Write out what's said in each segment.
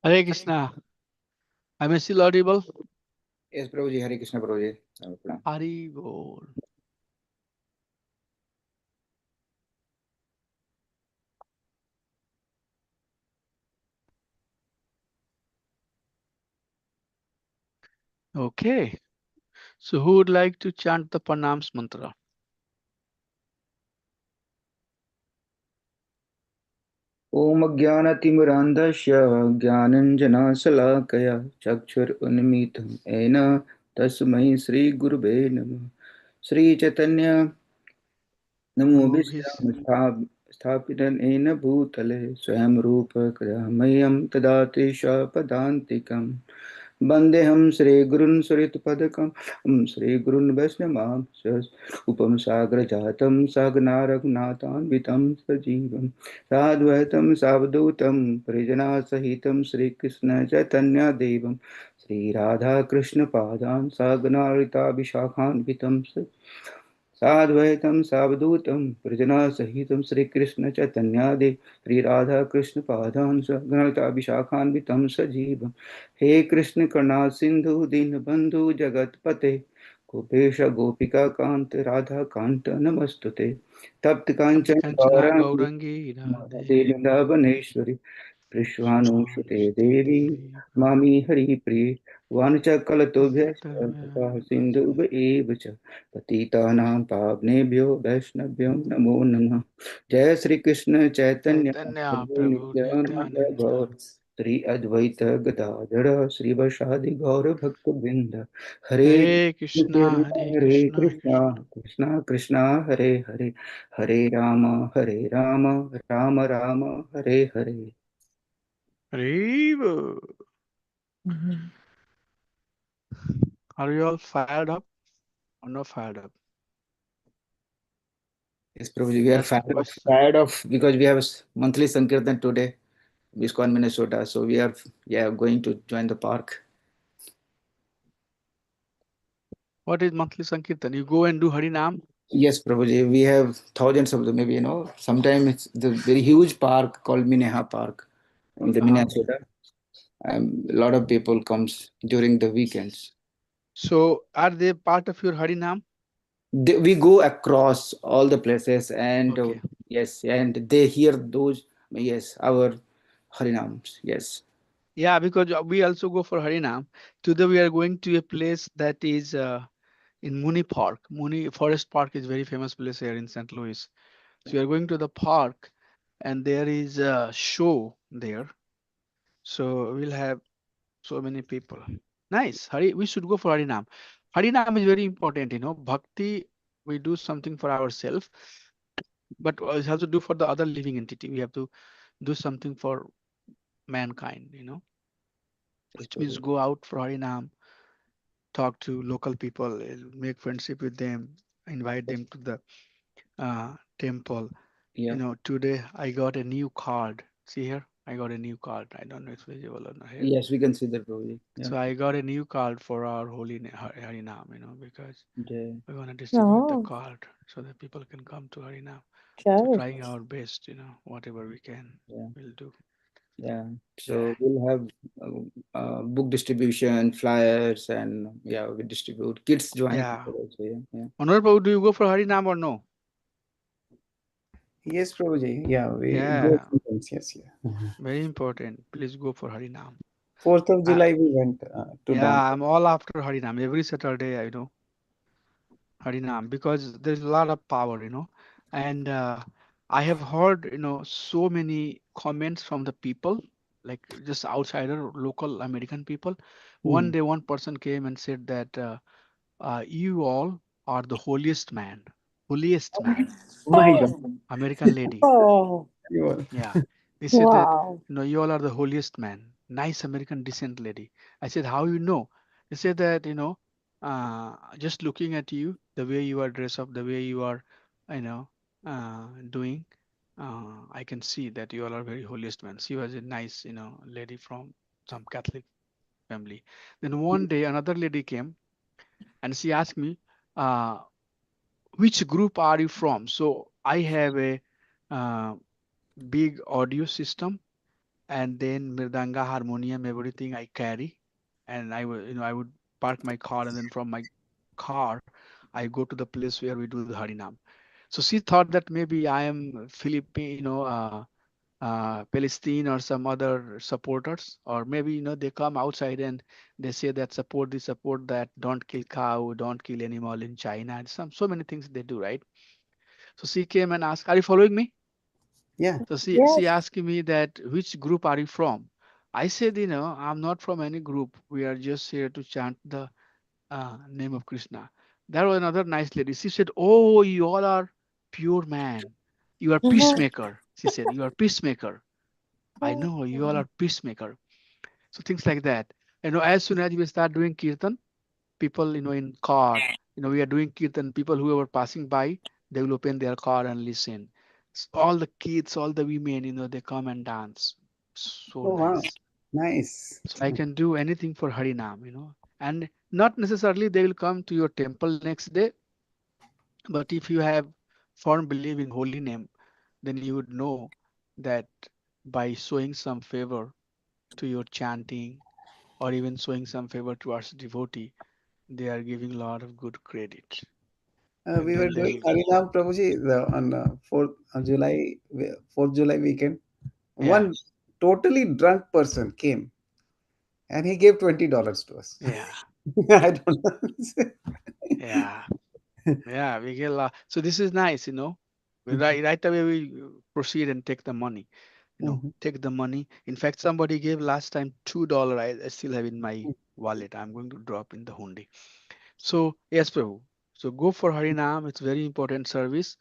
Hare Krishna. Am I still audible? Yes, Prabhuji. Hare Krishna, Prabhuji. Pranam. Hari Bol. Okay. So who would like to chant the Pranams mantra? ॐ अज्ञानतिमिरान्धस्य ज्ञानञ्जनशलाकया चक्षुरुन्मीलितं येन तस्मै श्रीगुरुवे नमः। श्रीचैतन्य नमो Namo Bhis. Vishnu स्थापितं येन भूतले स्वयं रूप कदा मह्यं ददाति स्वपदान्तिकम्। वन्देऽहं श्रीगुरून् सुरितपदकं श्रीगुरून् वैष्णवांश्च उपं सागरजातं सगना रघुनाथान्वितं सजीवं साद्वैतं सावधूतं परिजनासहितं श्रीकृष्ण चैतन्यदेवं श्रीराधाकृष्णपादान् सगना ललिता विशाखान्वितं साद्वैतं सावधूतं परिजनसहितं श्रीकृष्ण चैतन्यदेव श्रीराधाकृष्णपादान् सगना विशाखान्वितं सजीवं हे कृष्ण करुणा सिंधु दीनबंधु जगतपते गोपेश गोपिका कांत राधा कांत नमस्तुते तप्त Tapti कांचन Kanchana Gaurangi Gaurangi Radhe Radhe. Vrindavaneshwari कृष्णानुसुते Shishmanu देवी Devi. मामी हरिप्रिय वाञ्छाकलतोभ्यश्च कृपा Bhakta-. सिन्धुभ एव च पतितानां पावनेभ्यो वैष्णव्यो नमो नमः। जय Shri Krishna Chaitanya Chaitanya Prabhu Prabhu Nityanand Nityananda. Gaur Shri Advaita Gadadhar श्रीवासादि Gaur भक्तवृंद Hare Hare Krishna Krishna, Hare Hare Krishna, Krishna Krishna. Krishna Krishna Hare Hare Hare Ram Ram Ram Hare Hare. Hare Bol. Are you all fired up or not fired up? Yes, Prabhuji, we are That's the question. tired of because we have monthly Sankirtan today, ISKCON Minnesota. So we are going to join the park. What is monthly Sankirtan? You go and do Harinam? Yes, Prabhuji, we have thousands of them. Maybe sometimes it's the very huge park called Minneha Park in the Uh-huh. Minnesota. A lot of people comes during the weekends. So are they part of your Harinam? We go across all the places, and Okay. yes, and they hear those. Yes, our Harinams. Yes. Yeah, because we also go for Harinam. Today we are going to a place that is in Muni Park. Muni Forest Park is very famous place here in St. Louis. So we are going to the park and there is a show there. So we'll have so many people. Nice. We should go for Harinam. Harinam is very important, Bhakti, we do something for ourselves, but we have to do for the other living entity. We have to do something for mankind, Yes, which means Prabhuji. go out for Harinam, talk to local people, make friendship with them, invite them to the temple. Yeah. Today I got a new card. See here, I got a new card. I don't know if it's visible or not here. Yes, we can see that, Prabhuji. Yeah. So I got a new card for our holy Harinam, because Yeah. we're gonna distribute the Oh, card so that people can come to Harinam. So sure. trying our best, whatever we can, Yeah. we'll do. Yeah. Yeah. So we'll have book distribution, flyers, and we distribute. Kids join Yeah. also. Yeah. Yeah. Honorable, do you go for Harinam or no? Yes, Prabhuji. Yeah, we go Yeah. sometimes. Yes, yeah. Very important. Please go for Harinam. 4th of Uh, July we went to yeah, Dam. I'm all after Harinam. Every Saturday, I do Harinam because there's a lot of power, And I have heard, so many comments from the people, like just outsider, local American people. One Hmm. day, one person came and said that you all are the holiest man, Oh my God. American lady. Oh, You all. Yeah. They said that, wow. you all are the holiest man. Nice American decent lady. I said, how you know? They said that, just looking at you, the way you are dressed up, the way you are, doing, I can see that you all are very holiest man. She was a nice, lady from some Catholic family. Then one day another lady came and she asked me, uh, which group are you from? So I have a uh, big audio system and then mirdanga, harmonium, everything I carry, and I would park my car, and then from my car, I go to the place where we do the Harinam. So she thought that maybe I am Philippine, Palestine or some other supporters, or maybe they come outside and they say that support this, support that, don't kill cow, don't kill animal in China, and so many things they do, right? So she came and asked, "Are you following me?" Yeah. So she Yes. asked me that, which group are you from? I said, I'm not from any group. We are just here to chant the name of Krishna. There was another nice lady. She said, "Oh, you all are pure man. You are peacemaker." She said, "You are peacemaker. I know you all are peacemaker." So things like that. As soon as we start doing kirtan, people, in car, we are doing kirtan, people who are passing by, they will open their car and listen. All the kids, all the women, they come and dance. So Oh wow. nice. Nice. So I can do anything for Harinam, and not necessarily they will come to your temple next day, but if you have firm belief in holy name, then you would know that by showing some favor to your chanting, or even showing some favor towards devotee, they are giving a lot of good credit. And We were then they doing will, Harinam Prabhuji on 4th July weekend. yeah, One totally drunk person came and he gave $20 to us. yeah, I don't know. yeah, yeah, we get a lot. So this is nice, right away we proceed and take the money, Mhm. take the money. In fact, somebody gave last time $2. I still have in my wallet. I'm going to drop in the hundi. So yes, Prabhu. So go for Harinam. It's very important service.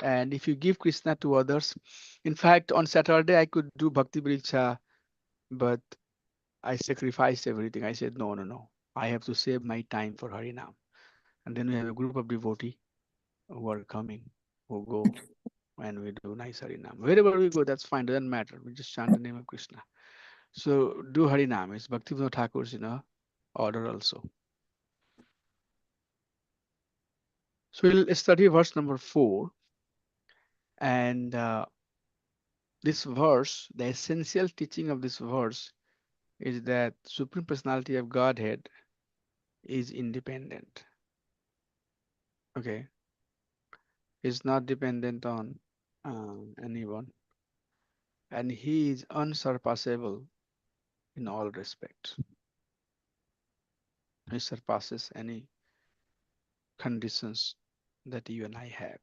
And if you give Krishna to others, in fact, on Saturday I could do Bhakti Vriksha, but I sacrificed everything. I said, no, no, no. I have to save my time for Harinam. And then we have a group of devotee who are coming, who go and we do nice Harinam. Wherever we go, that's fine. Doesn't matter. We just chant the name of Krishna. So do Harinam. It's Bhaktivinoda Thakur's, order also. So we'll study verse number 4. And this verse, the essential teaching of this verse is that Supreme Personality of Godhead is independent. Okay, is not dependent on anyone, and He is unsurpassable in all respects. He surpasses any conditions that you and I have.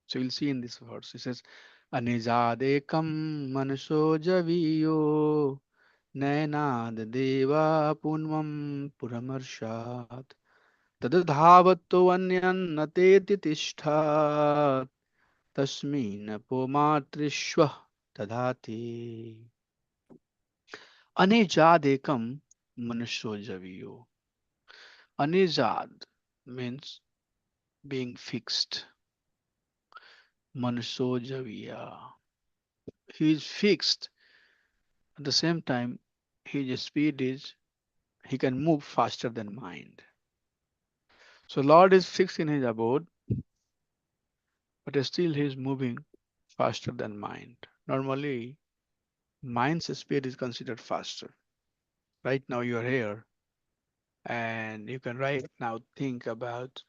So you'll see in this verse, it says, Anijadekam manusho javiyo Nainad deva punvam puramarshad Tadadhavatto anyannateti tishtat Tasmin pomatrishva tadhati Anijadekam manusho javiyo. Anijad means being fixed. Manusho javiya. He is fixed. At the same time, his speed is, he can move faster than mind. So Lord is fixed in his abode, but still he is moving faster than mind. Normally, mind's speed is considered faster. Right now you are here, and you can right now think about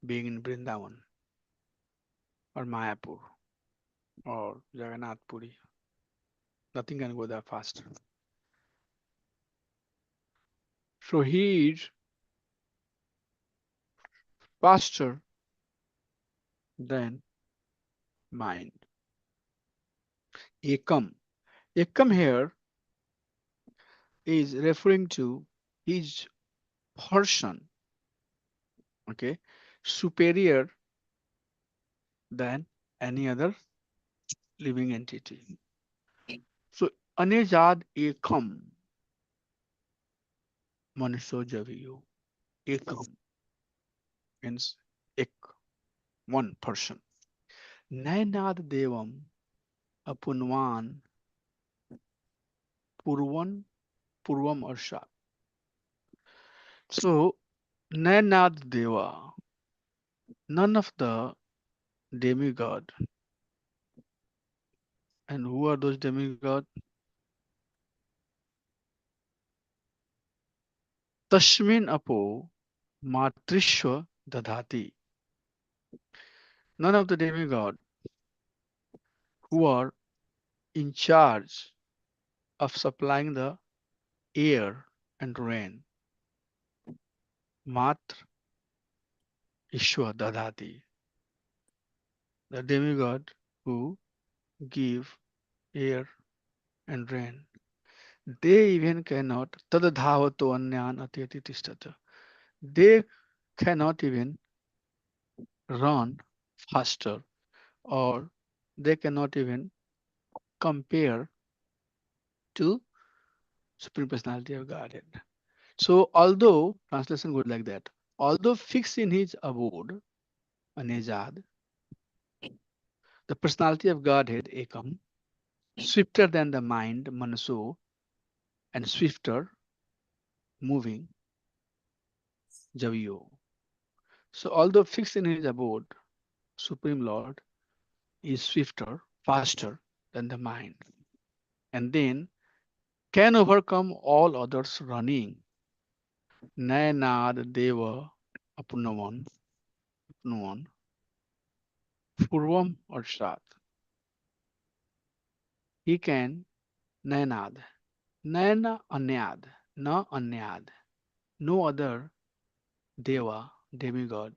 being in Brindavan or Mayapur or Jagannath Puri. Nothing can go that faster. So he is faster than mind. Ekam. Ekam here is referring to his person, okay, superior than any other living entity. So Anejad Ekam Manuso Javiyo. Ekam means ek, one person. Nainad Devam Apunwan Purvan Purvam Arsha. So Nainad Deva, none of the demigod And who are those demigods? Tashmin apo matrishwa dadhati. None of the demigod who are in charge of supplying the air and rain. Matra Ishwa dadhati. The demigod who give air and rain. They even cannot tadadhavato anyan atyati tishtata. They cannot even run faster, or they cannot even compare to Supreme Personality of Godhead. So although translation goes like that, although fixed in his abode, Anejad, the personality of Godhead, Ekam, swifter than the mind, Manaso, and swifter, moving, Javiyo. So although fixed in his abode, Supreme Lord is swifter, faster than the mind, and then can overcome all others running. Nayanad Deva Apunavan, Apunavan, Purvam or Shat. He can Nayanad. Nayana Anyad, Na Anyad. No other Deva, demigod,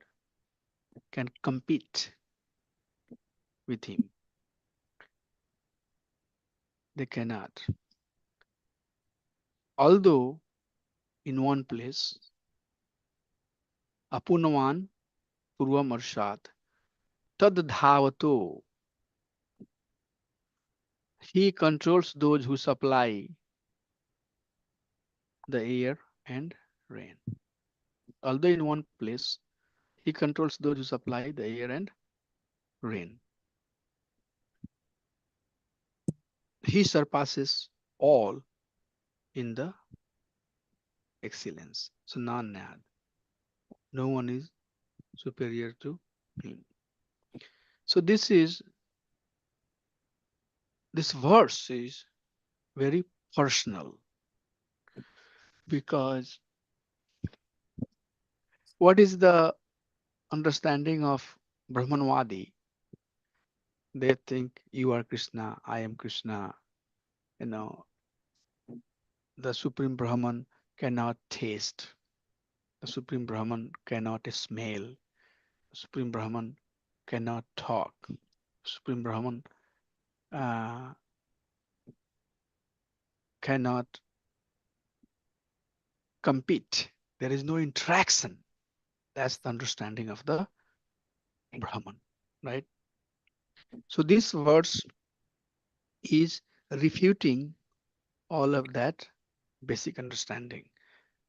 can compete with him. They cannot. Although in one place, Apunavan, Purvam or Shat, Tad Dhavato, he controls those who supply the air and rain. Although in one place, he controls those who supply the air and rain. He surpasses all in the excellence. So Nanad. No one is superior to him. So this verse is very personal, because what is the understanding of Brahmanwadi? They think you are Krishna, I am Krishna. You know, the Supreme Brahman cannot taste. The Supreme Brahman cannot smell. The Supreme Brahman cannot talk. Supreme Brahman uh, cannot compete. There is no interaction. That's the understanding of the Brahman, right? So this verse is refuting all of that basic understanding.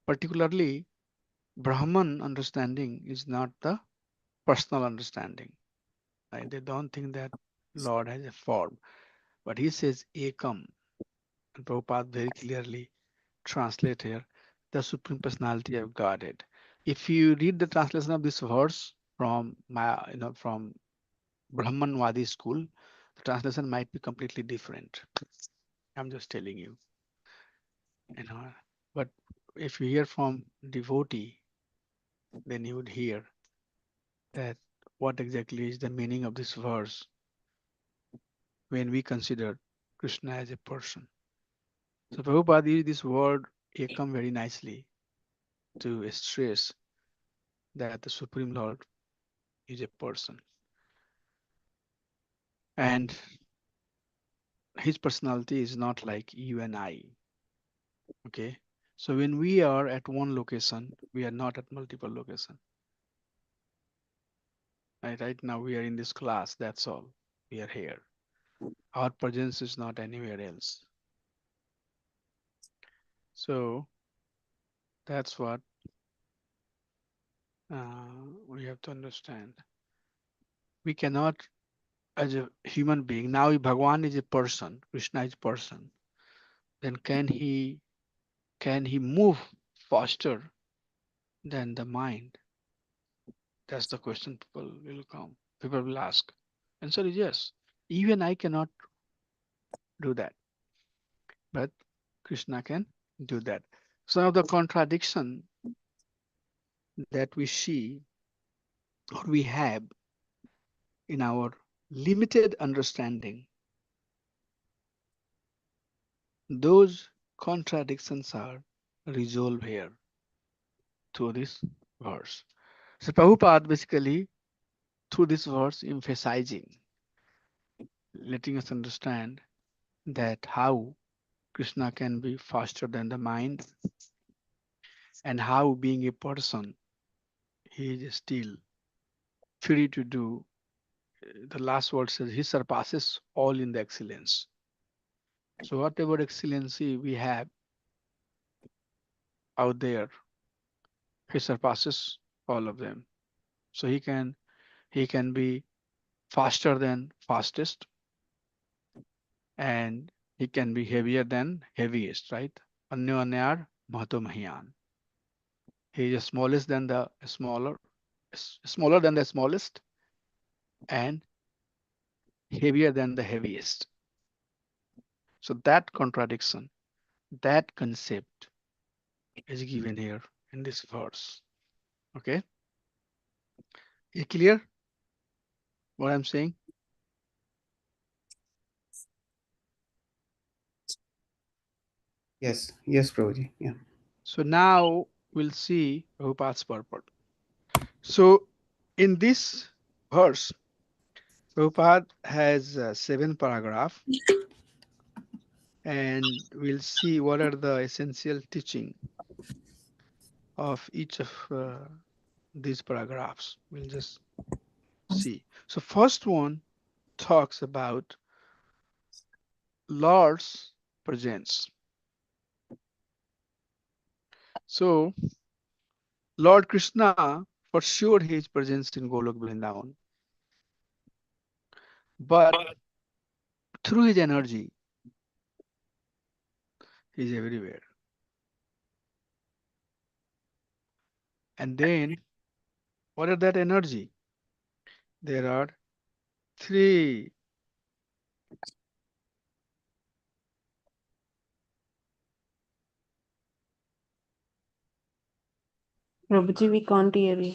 Particularly, Brahman understanding is not the personal understanding. Right? They don't think that Lord has a form, but he says Ekam, and Prabhupada very clearly translate here the Supreme Personality of Godhead. If you read the translation of this verse from from Brahmanwadi school, the translation might be completely different. I'm just telling you, you know. But if you hear from devotee, then you would hear that what exactly is the meaning of this verse when we consider Krishna as a person. So Prabhupada used this word ekam very nicely to stress that the Supreme Lord is a person. And his personality is not like you and I. Okay. So when we are at one location, we are not at multiple locations. Right now we are in this class, that's all. We are here. Our presence is not anywhere else. So that's what we have to understand. We cannot, as a human being, now if Bhagwan is a person, Krishna is a person, then can he move faster than the mind? That's the question people will ask. Answer is yes. Even I cannot do that. But Krishna can do that. Some of the contradiction that we see or we have in our limited understanding, those contradictions are resolved here through this verse. So Prabhupada basically through this verse emphasizing, letting us understand that how Krishna can be faster than the mind and how being a person he is still free to do. The last word says he surpasses all in the excellence. So whatever excellency we have out there, he surpasses all of them. So he can be faster than fastest, and he can be heavier than heaviest, right? Anyo anyar mahato mahiyan. He is smallest than the smaller than the smallest, and heavier than the heaviest. So that contradiction, that concept is given here in this verse. Okay, is clear what I'm saying? Yes, yes, Prabhuji. Yeah. So now we'll see Prabhupada's purport. So in this verse, Prabhupada has 7 paragraphs, and we'll see what are the essential teaching of each of these paragraphs. We'll just see. So first one talks about Lord's presence. So Lord Krishna, for sure, he is present in Golok Vrindavan, but through his energy, he is everywhere. And then, what are that energy? There are 3. Prabhuji, we can't hear you.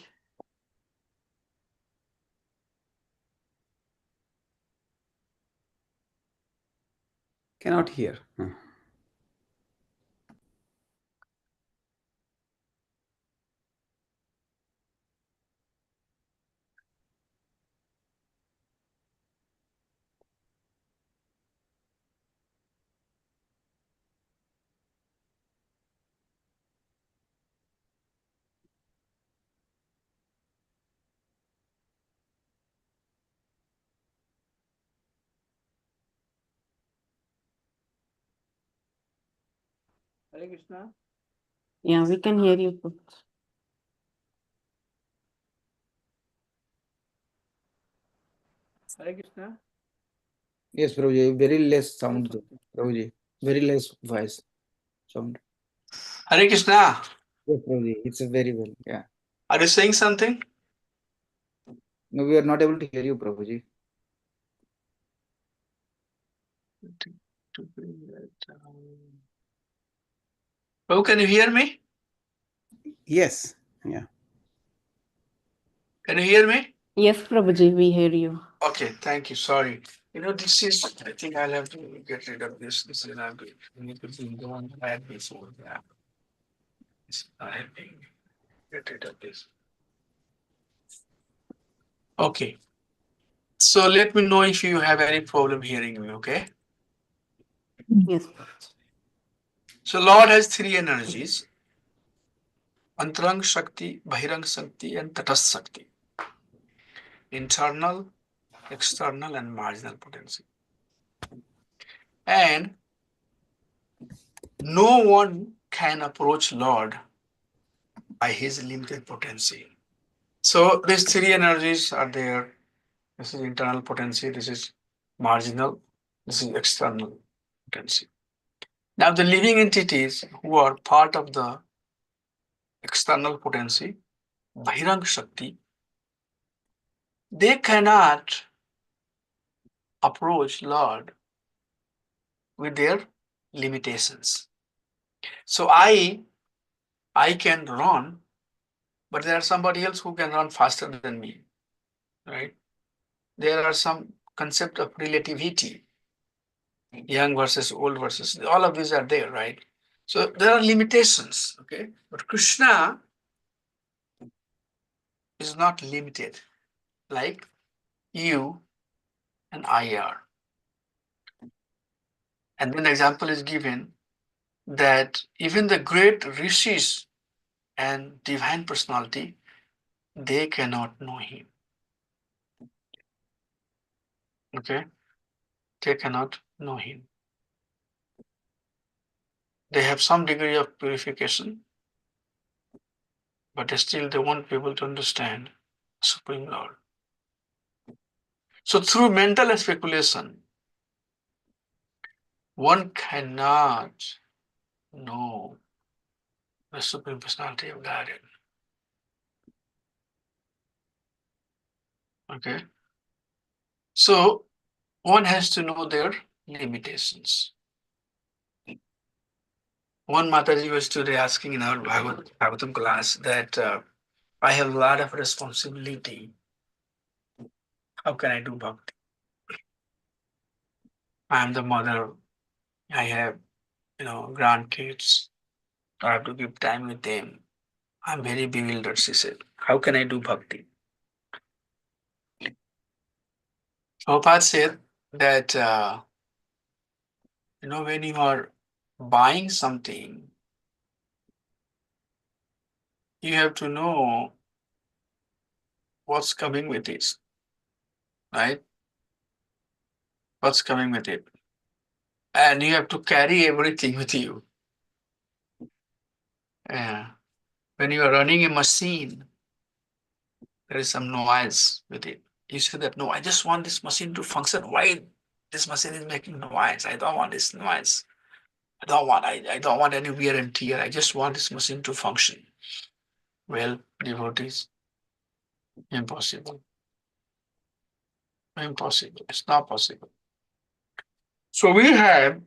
Cannot hear. Hare Krishna. Yeah, we can hear you, Prabhuji. Hare Krishna. Yes, Prabhuji, very less sound, Prabhuji. Very less voice sound. Hare Krishna. Yes, Prabhuji, it's very well. Yeah. Are you saying something? No, we are not able to hear you, Prabhuji. Oh, can you hear me? Yes. Yeah. Can you hear me? Yes, Prabhuji, we hear you. Okay, thank you. Sorry. This is, I think I'll have to get rid of this. This is not good. I need to be the one I had before. Yeah. I have to get rid of this. Okay. So let me know if you have any problem hearing me, okay? Yes, Prabhuji. So Lord has 3 energies: Antarang Shakti, Bahirang Shakti, and Tatastha Shakti. Internal, external, and marginal potency. And no one can approach Lord by his limited potency. So these 3 energies are there. This is internal potency, this is marginal, this is external potency. Now the living entities who are part of the external potency, Bahirang Shakti, they cannot approach Lord with their limitations. So I can run, but there are somebody else who can run faster than me, right? There are some concept of relativity, young versus old versus, all of these are there, right? So there are limitations, okay? But Krishna is not limited like you and I are. And then the example is given that even the great rishis and divine personality, they cannot know him. Okay? They cannot know him. They have some degree of purification, but still they won't be able to understand Supreme Lord. So through mental speculation, one cannot know the Supreme Personality of Godhead. Okay? So one has to know their limitations. One Mataji was today asking in our Bhagavatam class that I have a lot of responsibility. How can I do bhakti? I am the mother. I have, grandkids. I have to give time with them. I'm very bewildered, she said. How can I do bhakti? Prabhupada said that, when you are buying something, you have to know what's coming with it, right? What's coming with it. And you have to carry everything with you. Yeah. When you are running a machine, there is some noise with it. You say that, no, I just want this machine to function. Why this machine is making noise? I don't want this noise. I don't want any wear and tear. I just want this machine to function. Well, devotees, impossible. Impossible. It's not possible. So we have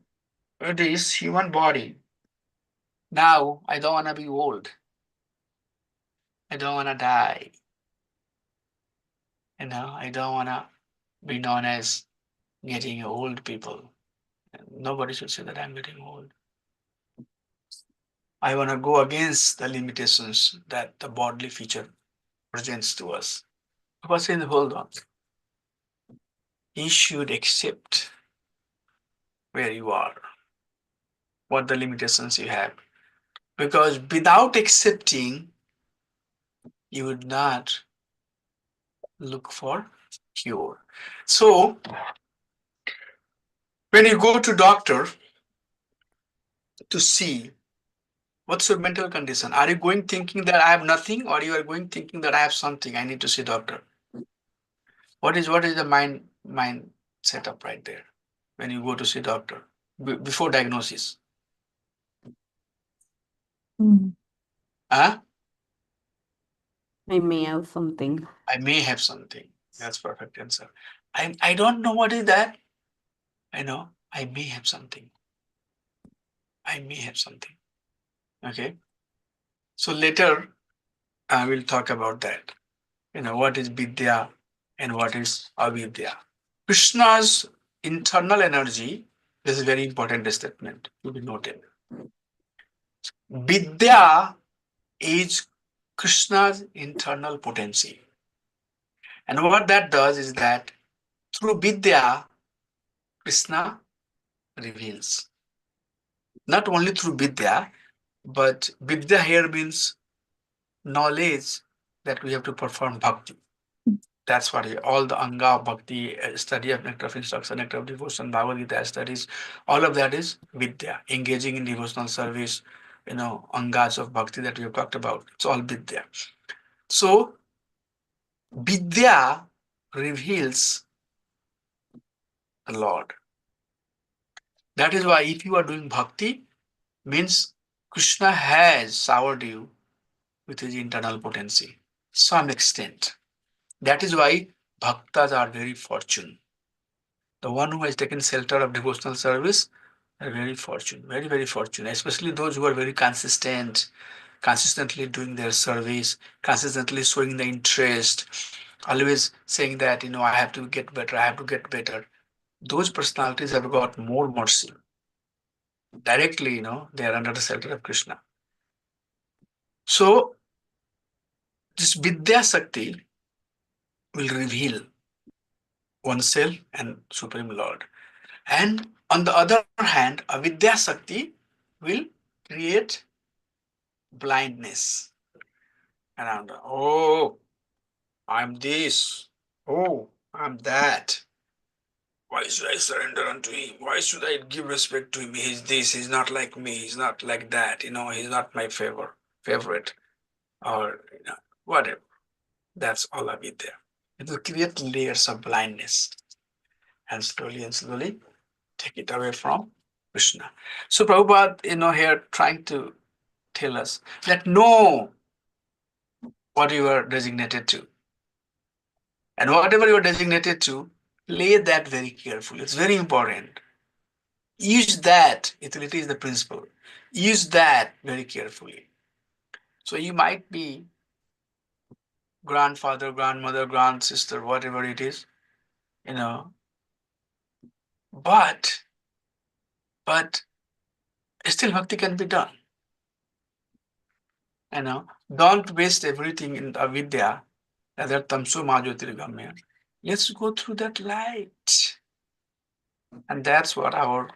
this human body. Now, I don't want to be old. I don't want to die. I don't want to be known as getting old people. Nobody should say that I'm getting old. I want to go against the limitations that the bodily feature presents to us. What's in the hold on? You should accept where you are, what the limitations you have. Because without accepting, you would not look for cure. So when you go to doctor to see what's your mental condition, are you going thinking that I have nothing, or you are going thinking that I have something, I need to see doctor? What is the mind setup right there when you go to see doctor before diagnosis? Huh? I may have something. I may have something. That's perfect answer. I don't know what is that. I know I may have something. I may have something. Okay. So later I will talk about that. What is Vidya and what is Avidya. Krishna's internal energy is a very important statement to be noted. Vidya is Krishna's internal potency. And what that does is that through Vidya, Krishna reveals. Not only through Vidya, but Vidya here means knowledge that we have to perform bhakti. That's what all the Anga of Bhakti, study of nectar of instruction, nectar of devotion, Bhagavad Gita studies, all of that is Vidya, engaging in devotional service, Angas of Bhakti that we have talked about. It's all Vidya. So, Vidya reveals the Lord. That is why if you are doing Bhakti, means Krishna has showered you with his internal potency, some extent. That is why Bhaktas are very fortunate. The one who has taken shelter of devotional service, are very fortunate, very, very fortunate, especially those who are very consistent, consistently doing their service, consistently showing the interest, always saying that, I have to get better, I have to get better. Those personalities have got more mercy. Directly, they are under the shelter of Krishna. So this Vidya Shakti will reveal oneself and Supreme Lord. And on the other hand, Avidya Shakti will create blindness around. Oh, I'm this. Oh, I'm that. Why should I surrender unto him? Why should I give respect to him? He's this, he's not like me, he's not like that, he's not my favorite, or whatever. That's all Avidya. It will create layers of blindness and slowly take it away from Krishna. So Prabhupada, here trying to tell us that know what you are designated to. And whatever you are designated to, play that very carefully. It's very important. Use that. Utility is the principle. Use that very carefully. So you might be grandfather, grandmother, grandsister, whatever it is, but still bhakti can be done. Don't waste everything in avidya. Let's go through that light. And that's what our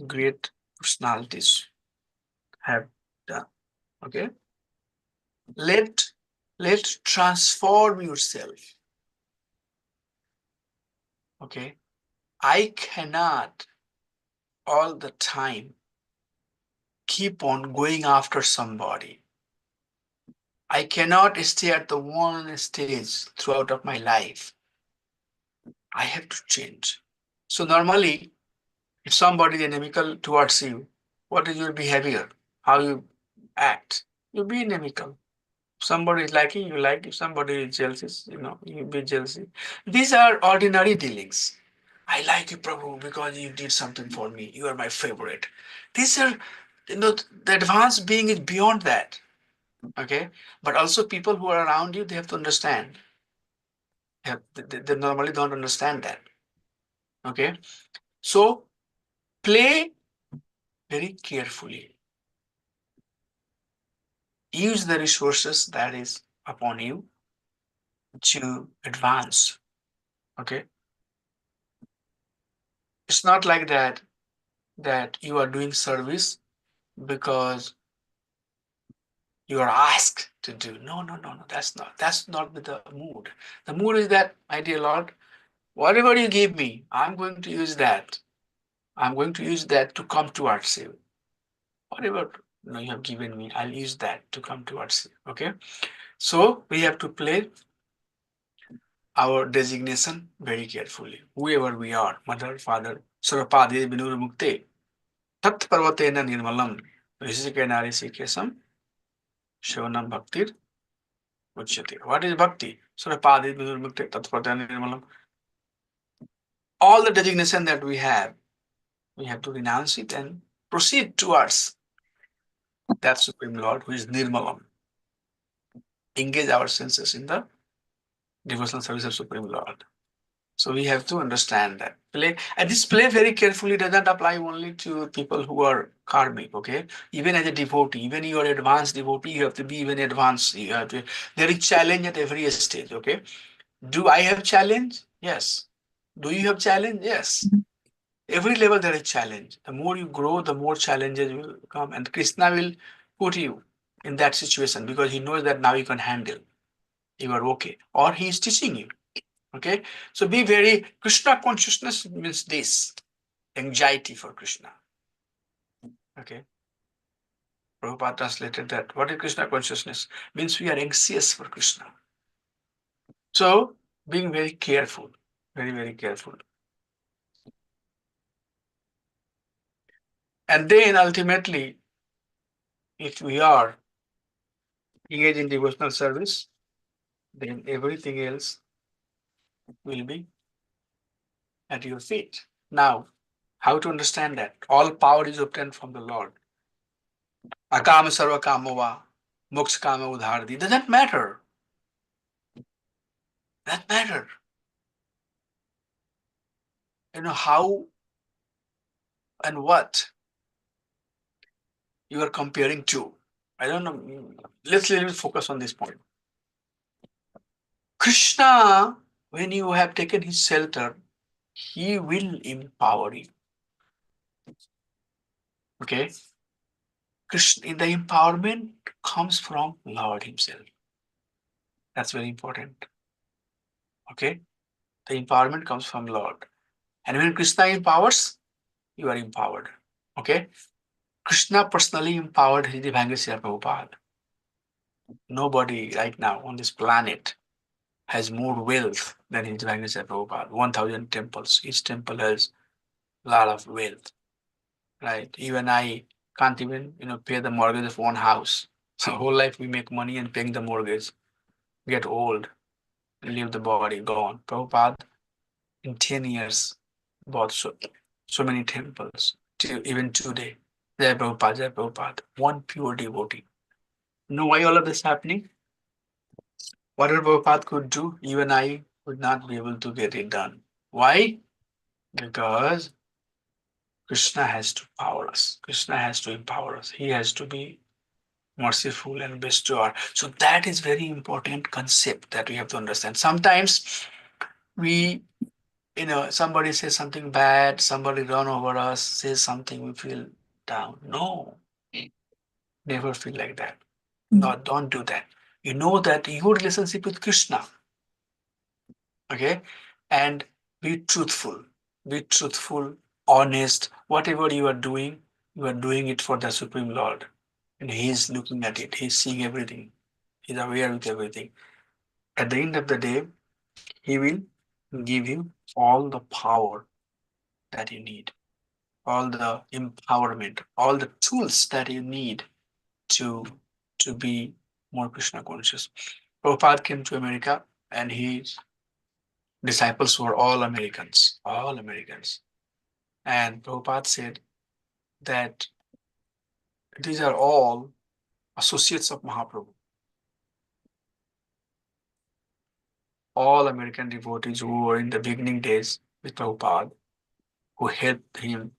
great personalities have done. Okay? Let transform yourself. Okay? I cannot all the time keep on going after somebody. I cannot stay at the one stage throughout of my life. I have to change. So normally, if somebody is inimical towards you, what is your behavior? How you act? You be inimical. If somebody is liking, you like. If somebody is jealous, you be jealousy. These are ordinary dealings. I like you, Prabhu, because you did something for me. You are my favorite. These are, the advanced being is beyond that. Okay, but also people who are around you, they have to understand. They normally don't understand that. Okay, so play very carefully. Use the resources that is upon you to advance. Okay, it's not like that you are doing service because you are asked to do. No. That's not the mood. The mood is that, my dear Lord, whatever you give me, I'm going to use that. I'm going to use that to come towards you. Whatever you have given me, I'll use that to come towards you. Okay, so we have to play our designation very carefully. Whoever we are, mother, father, Surapadi Binur Mukte, Tat Parvatena Nirmalam, Rishikenaari Sikesam, Shivanam Bhaktir, Uchyate. What is Bhakti? Surapadi Binur Mukte, Tat Parvatena Nirmalam. All the designation that we have to renounce it and proceed towards that Supreme Lord who is Nirmalam. Engage our senses in the devotional service of Supreme Lord. So we have to understand that. Play, and this play very carefully doesn't apply only to people who are karmic, okay? Even as a devotee, even you are advanced devotee, you have to be even advanced. There is challenge at every stage, okay? Do I have challenge? Yes. Do you have challenge? Yes. Every level there is challenge. The more you grow, the more challenges will come, and Krishna will put you in that situation because he knows that now you can handle. You are okay, or he is teaching you. Okay, so be very Krishna consciousness means this anxiety for Krishna. Okay, Prabhupada translated that. What is Krishna consciousness? Means we are anxious for Krishna. So being very careful, very, very careful. And then ultimately, if we are engaged in devotional service, then everything else will be at your feet. Now, How to understand that? All power is obtained from the Lord. Akam sarva kamova, moksha kama udhardi. Doesn't matter. That matter. How and what you are comparing to. I don't know. Let's little focus on this point. Krishna, when you have taken his shelter, he will empower you. Okay? Krishna, the empowerment comes from Lord himself. That's very important. Okay? The empowerment comes from Lord. And when Krishna empowers, you are empowered. Okay? Krishna personally empowered His Divine Grace Srila Prabhupada. Nobody right now on this planet has more wealth than His Divine Grace Srila Prabhupada. 1,000 temples. Each temple has a lot of wealth. Right? Even I can't even pay the mortgage of one house. So whole life we make money and paying the mortgage. Get old, leave the body, gone. Prabhupada in 10 years bought so many temples. Even today. Jai Prabhupada, Jai Prabhupada. One pure devotee. Know why all of this happening? Whatever Prabhupada could do, even I would not be able to get it done. Why? Because Krishna has to power us. Krishna has to empower us. He has to be merciful and bestower. So that is very important concept that we have to understand. Sometimes we, somebody says something bad, somebody run over us, says something, we feel down. No, never feel like that. No, don't do that. You know that your relationship with Krishna, okay, and be truthful, honest. Whatever you are doing it for the Supreme Lord, and He is looking at it. He's seeing everything. He's aware with everything. At the end of the day, He will give you all the power that you need, all the empowerment, all the tools that you need to be more Krishna conscious. Prabhupada came to America and his disciples were all Americans. And Prabhupada said that these are all associates of Mahaprabhu. All American devotees who were in the beginning days with Prabhupada, who helped him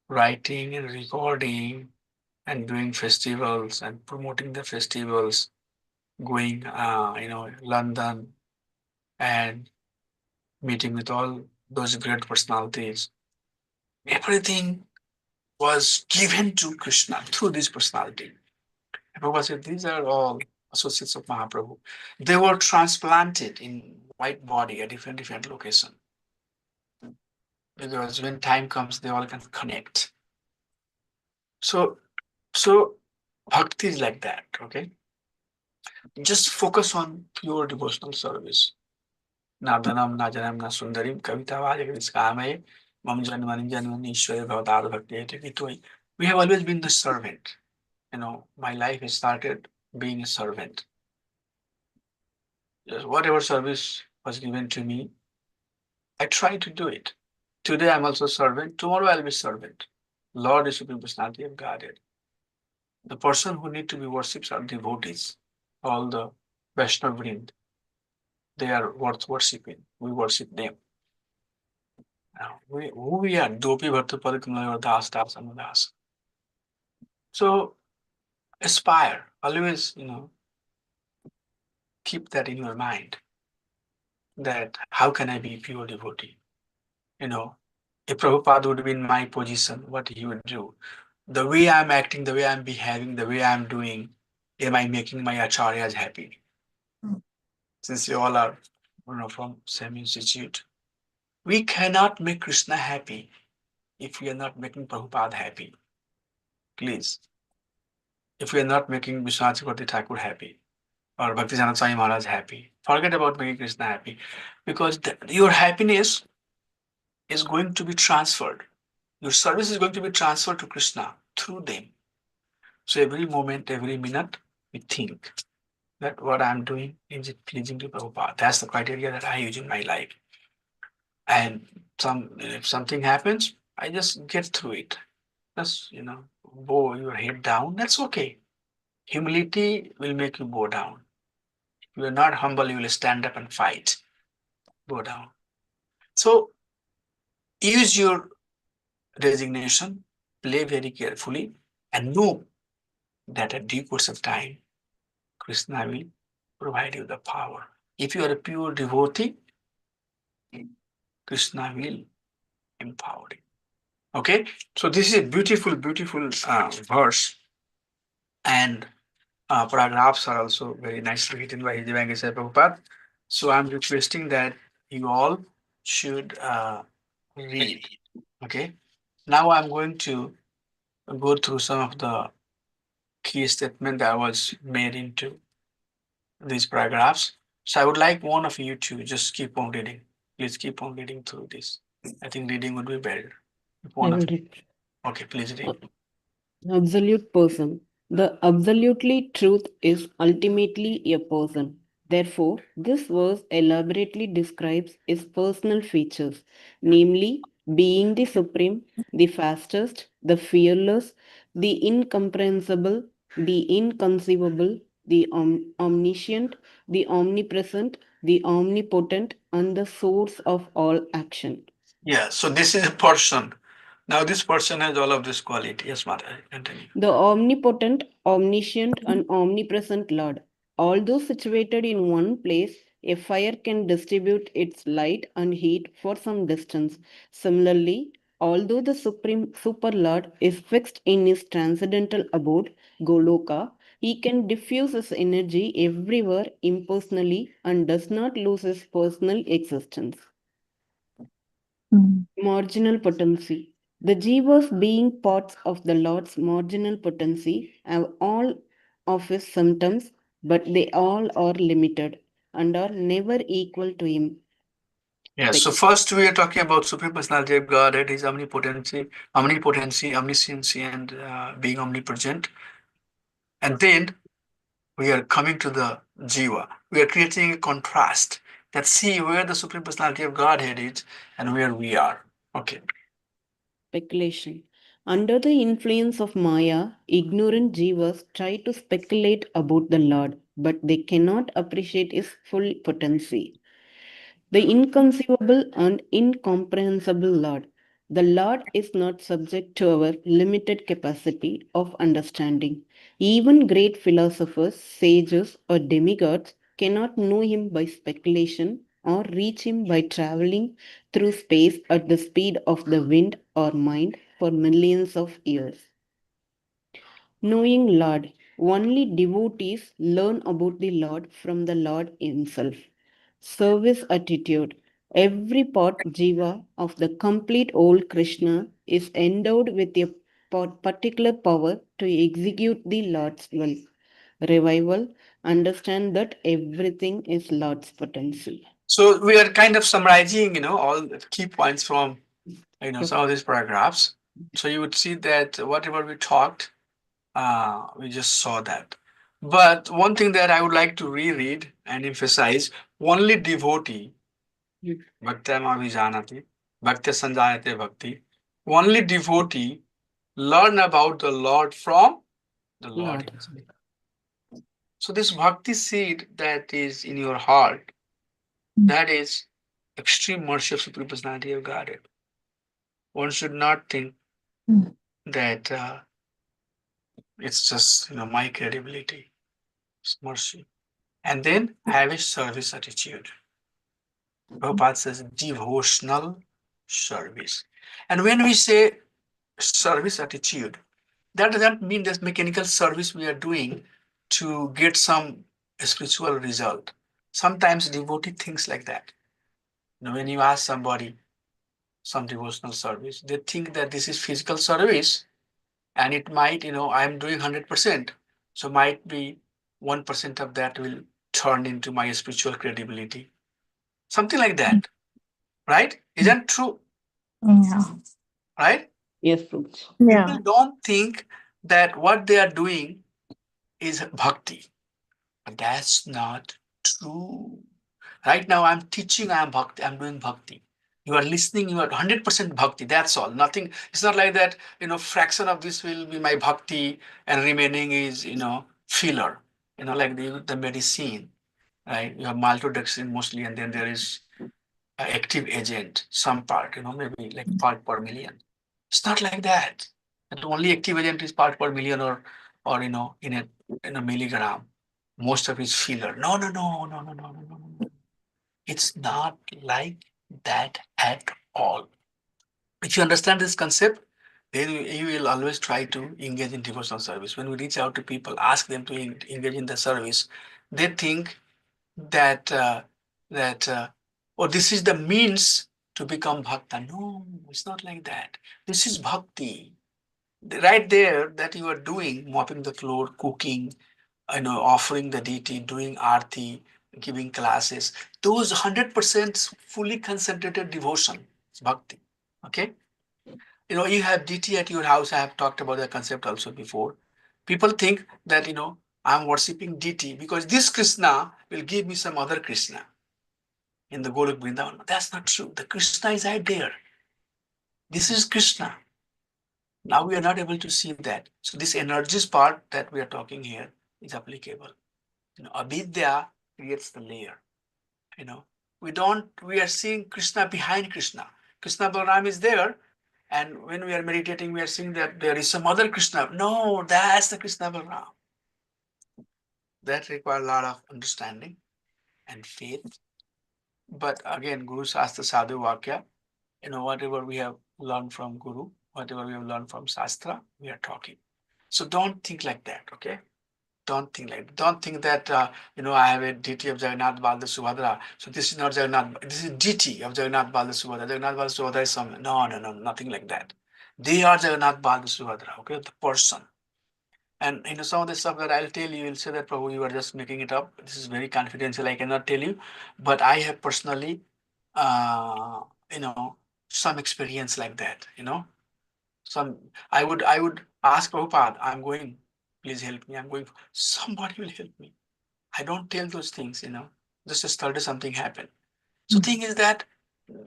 writing and recording and doing festivals and promoting the festivals, going, London and meeting with all those great personalities. Everything was given to Krishna through this personality. And Prabhupada said, these are all associates of Mahaprabhu. They were transplanted in white body at different location. Because when time comes, they all can connect. So bhakti is like that, okay? Just focus on pure devotional service. Na dhanam, na janam, na sundarim, kavita vajagriskamaye, mam janmani janmani ishwari bhavadar bhakti. We have always been the servant. My life has started being a servant. Just whatever service was given to me, I try to do it. Today I'm also servant. Tomorrow I'll be servant. Lord is Supreme Personality of Godhead. The person who need to be worshipped are devotees. All the Vaishnava Vrind, they are worth worshipping. We worship them. Now, who we are? Dopi Bhartapad Kamala Das Das Anudas. So aspire. Always, keep that in your mind. That how can I be pure devotee? If Prabhupada would be in my position, what he would do? The way I'm acting, the way I'm behaving, the way I'm doing, am I making my acharyas happy? Since you all are from same institute. We cannot make Krishna happy if we are not making Prabhupada happy. Please. If we are not making Vishwanath Chakravarti Thakur happy or Bhaktivedanta Swami Maharaj happy, forget about making Krishna happy. Because your happiness is going to be transferred. Your service is going to be transferred to Krishna through them. So every moment, every minute, we think that what I'm doing, is it pleasing to Prabhupada? That's the criteria that I use in my life. And if something happens, I just get through it. Just, bow your head down. That's okay. Humility will make you bow down. If you are not humble, you will stand up and fight. Bow down. So use your resignation, play very carefully, and know that at due course of time, Krishna will provide you the power. If you are a pure devotee, Krishna will empower you. Okay, so this is a beautiful, beautiful verse, and paragraphs are also very nicely written by His Divine Grace Prabhupada. So I'm requesting that you all should read. Okay, now I'm going to go through some of the key statement that was made into these paragraphs. So I would like one of you to just keep on reading. Please keep on reading through this. I think reading would be better. If I one will of you, read. okay, please read. Absolute person. The absolutely truth is ultimately a person. Therefore, this verse elaborately describes his personal features, namely being the supreme, the fastest, the fearless, the incomprehensible, the inconceivable, the omniscient, the omnipresent, the omnipotent, and the source of all action. Yeah, so this is a person. Now this person has all of this quality. Yes, Mata, continue. The omnipotent, omniscient, and omnipresent Lord. Although situated in one place, a fire can distribute its light and heat for some distance. Similarly, although the Supreme Super Lord is fixed in his transcendental abode, Goloka, he can diffuse his energy everywhere impersonally and does not lose his personal existence. Marginal potency. The jivas, being parts of the Lord's marginal potency, have all of his symptoms, but they all are limited and are never equal to him. Yeah, so first we are talking about Supreme Personality of Godhead, His omnipotency, omniscience, and being omnipresent. And then we are coming to the Jiva. We are creating a contrast that see where the Supreme Personality of Godhead is and where we are. Okay. Speculation. Under the influence of Maya, ignorant jivas try to speculate about the Lord, but they cannot appreciate his full potency. The inconceivable and incomprehensible Lord. The Lord is not subject to our limited capacity of understanding. Even great philosophers, sages, or demigods cannot know him by speculation or reach him by traveling through space at the speed of the wind or mind for millions of years. Knowing Lord. Only devotees learn about the Lord from the Lord himself. Service attitude. Every part jiva of the complete old Krishna is endowed with a particular power to execute the Lord's will. Revival. Understand that everything is Lord's potential. So we are kind of summarizing, all the key points from, Sure. some of these paragraphs. So you would see that whatever we talked, we just saw that. But one thing that I would like to reread and emphasize, only devotee, bhaktyam abhijanati, bhakti sanjayate bhakti, only devotee learn about the Lord from the Lord Lord. himself. So this bhakti seed that is in your heart, that is extreme mercy of Supreme Personality of Godhead. One should not think that it's just my credibility. It's mercy. And then have a service attitude. Prabhupada says devotional service. And when we say service attitude, that doesn't mean this mechanical service we are doing to get some spiritual result. Sometimes devotee thinks like that. When you ask somebody some devotional service, they think that this is physical service and it might, I'm doing 100%. So might be 1% of that will turn into my spiritual credibility. Something like that, right? Isn't true, Yeah. right? Yes, Prabhu. Yeah. People don't think that what they are doing is bhakti. But that's not true. Right now I'm teaching, I'm doing bhakti. You are listening, you are 100% bhakti, that's all. Nothing, it's not like that, fraction of this will be my bhakti and remaining is, filler, like the medicine, right? You have maltodextrin mostly, and then there is active agent, some part, maybe like part per million. It's not like that. The only active agent is part per million or in a milligram. Most of it is filler. No, no, no, no, no, no, no, no, no. It's not like that at all. If you understand this concept, then you will always try to engage in devotional service. When we reach out to people, ask them to engage in the service, they think that oh, this is the means to become bhakta. No, it's not like that. This is bhakti. Right there that you are doing, mopping the floor, cooking, offering the deity, doing arti, giving classes. Those 100% fully concentrated devotion is bhakti. Okay. You have deity at your house. I have talked about that concept also before. People think that, I'm worshipping deity because this Krishna will give me some other Krishna in the Golok Vrindavan. That's not true. The Krishna is right there. This is Krishna. Now we are not able to see that. So this energies part that we are talking here is applicable. Avidya creates the layer. We are seeing Krishna behind Krishna. Krishna Balaram is there. And when we are meditating, we are seeing that there is some other Krishna. No, that's the Krishna Balaram. That requires a lot of understanding and faith. But again, Guru Shastra Sadhu Vakya, whatever we have learned from Guru, whatever we have learned from Shastra, we are talking. So don't think like that, okay? Don't think that, I have a deity of Jagannath Balda Subhadra. So this is not Jagannath, this is deity of Jagannath Balda Subhadra. Jagannath Balda Subhadra is some, no, nothing like that. They are Jagannath Balda Subhadra, okay, the person. And some of the stuff that I'll tell you, you'll say that Prabhu, you are just making it up. This is very confidential. I cannot tell you, but I have personally, uh, some experience like that. I would ask Prabhupada, I'm going, please help me. I'm going. Somebody will help me. I don't tell those things. Just yesterday something happened. So thing is that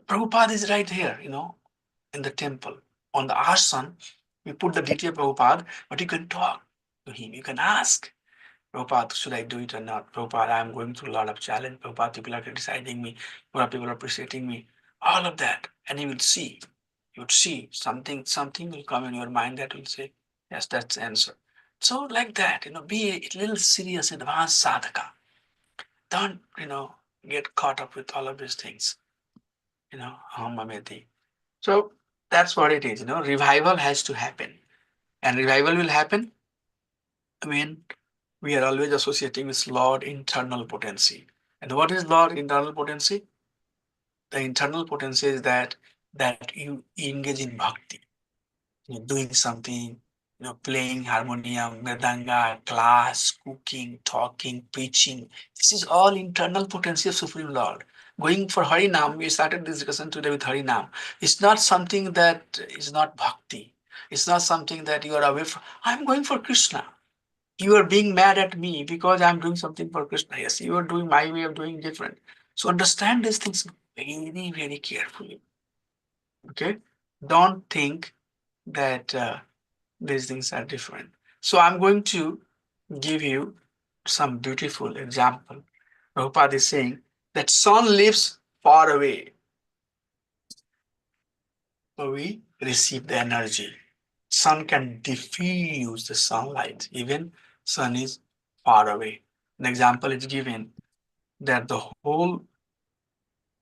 Prabhupada is right here. In the temple on the asana, we put the deity of Prabhupada, but you can talk to him. You can ask, Prabhupada, should I do it or not? Prabhupada, I'm going through a lot of challenge. Prabhupada, people are criticizing me. People are appreciating me. All of that. And you would see something will come in your mind that will say, yes, that's the answer. So like that, be a little serious, advanced sadhaka. Don't, get caught up with all of these things. Mameti. So that's what it is. Revival has to happen. And revival will happen when we are always associating with Lord internal potency. And what is Lord internal potency? The internal potency is that you engage in bhakti. You're doing something, playing harmonium, mridanga, class, cooking, talking, preaching. This is all internal potency of Supreme Lord. Going for Harinam, we started this discussion today with Harinam. It's not something that is not bhakti. It's not something that you are away from. I'm going for Krishna. You are being mad at me because I'm doing something for Krishna. Yes, you are doing my way of doing different. So understand these things very, very carefully. Okay? Don't think that these things are different. So I'm going to give you some beautiful example. Prabhupada is saying that sun lives far away. So we receive the energy. Sun can diffuse the sunlight. Even sun is far away. An example is given that the whole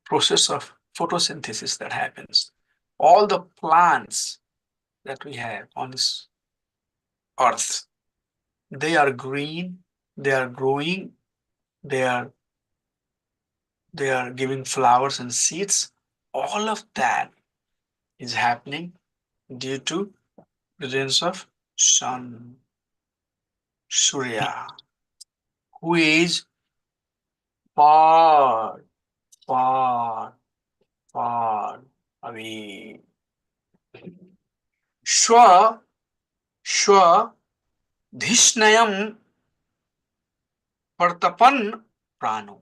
process of photosynthesis that happens, all the plants that we have on this earth, they are green, they are growing, they are giving flowers and seeds. All of that is happening due to presence of sun, Surya, who is far, far, far away. Shwa, Shwa, Dhishnayam, Partapan, Prano.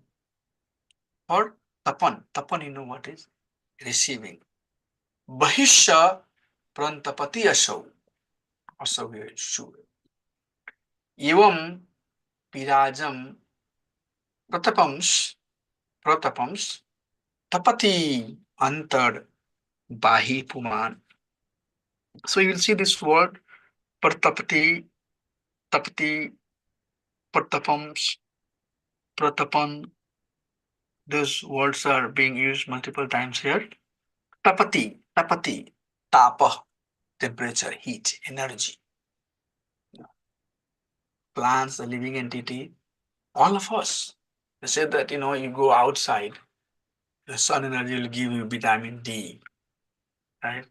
Or Tapan. Tapan, you know what is? receiving. Bahisha prantapati asau. Asau here is sure. Evam pirajam pratapams tapati antar bahi puman. So you will see this word pratapati, tapati, pratapams, pratapan. Those words are being used multiple times here. Tapati, tapa, temperature, heat, energy. Plants, the living entity, all of us. They said that, you go outside, the sun energy will give you vitamin D, right?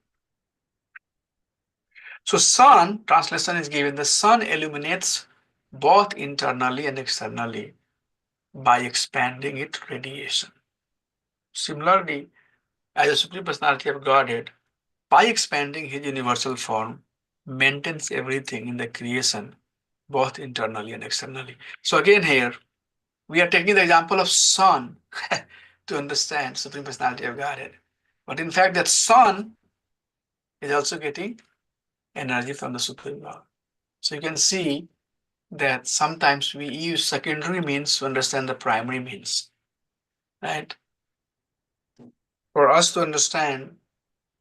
So sun, translation is given, the sun illuminates both internally and externally by expanding its radiation. Similarly, as a supreme personality of Godhead, by expanding his universal form, maintains everything in the creation, both internally and externally. So again here, we are taking the example of sun to understand supreme personality of Godhead. But in fact, that sun is also getting energy from the Supreme Lord. So you can see that sometimes we use secondary means to understand the primary means, right? For us to understand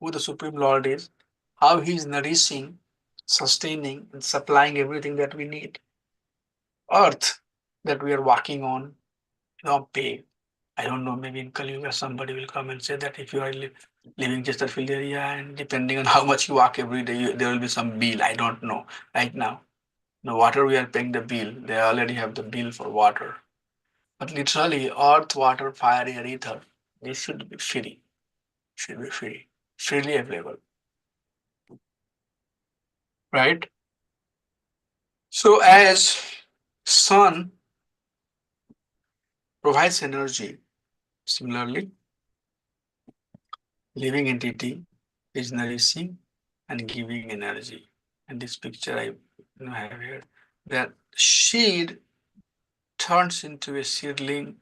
who the Supreme Lord is, how he is nourishing, sustaining, and supplying everything that we need. Earth that we are walking on, pay. I don't know, maybe in Kali Yuga somebody will come and say that if you are living Chesterfield area and depending on how much you walk every day, there will be some bill. I don't know right now. The water we are paying the bill, they already have the bill for water. But literally, earth, water, fire, air, ether, this should be free. Should be free, freely available. Right? So as sun provides energy, similarly, living entity is nourishing and giving energy. And this picture I have here, that seed turns into a seedling,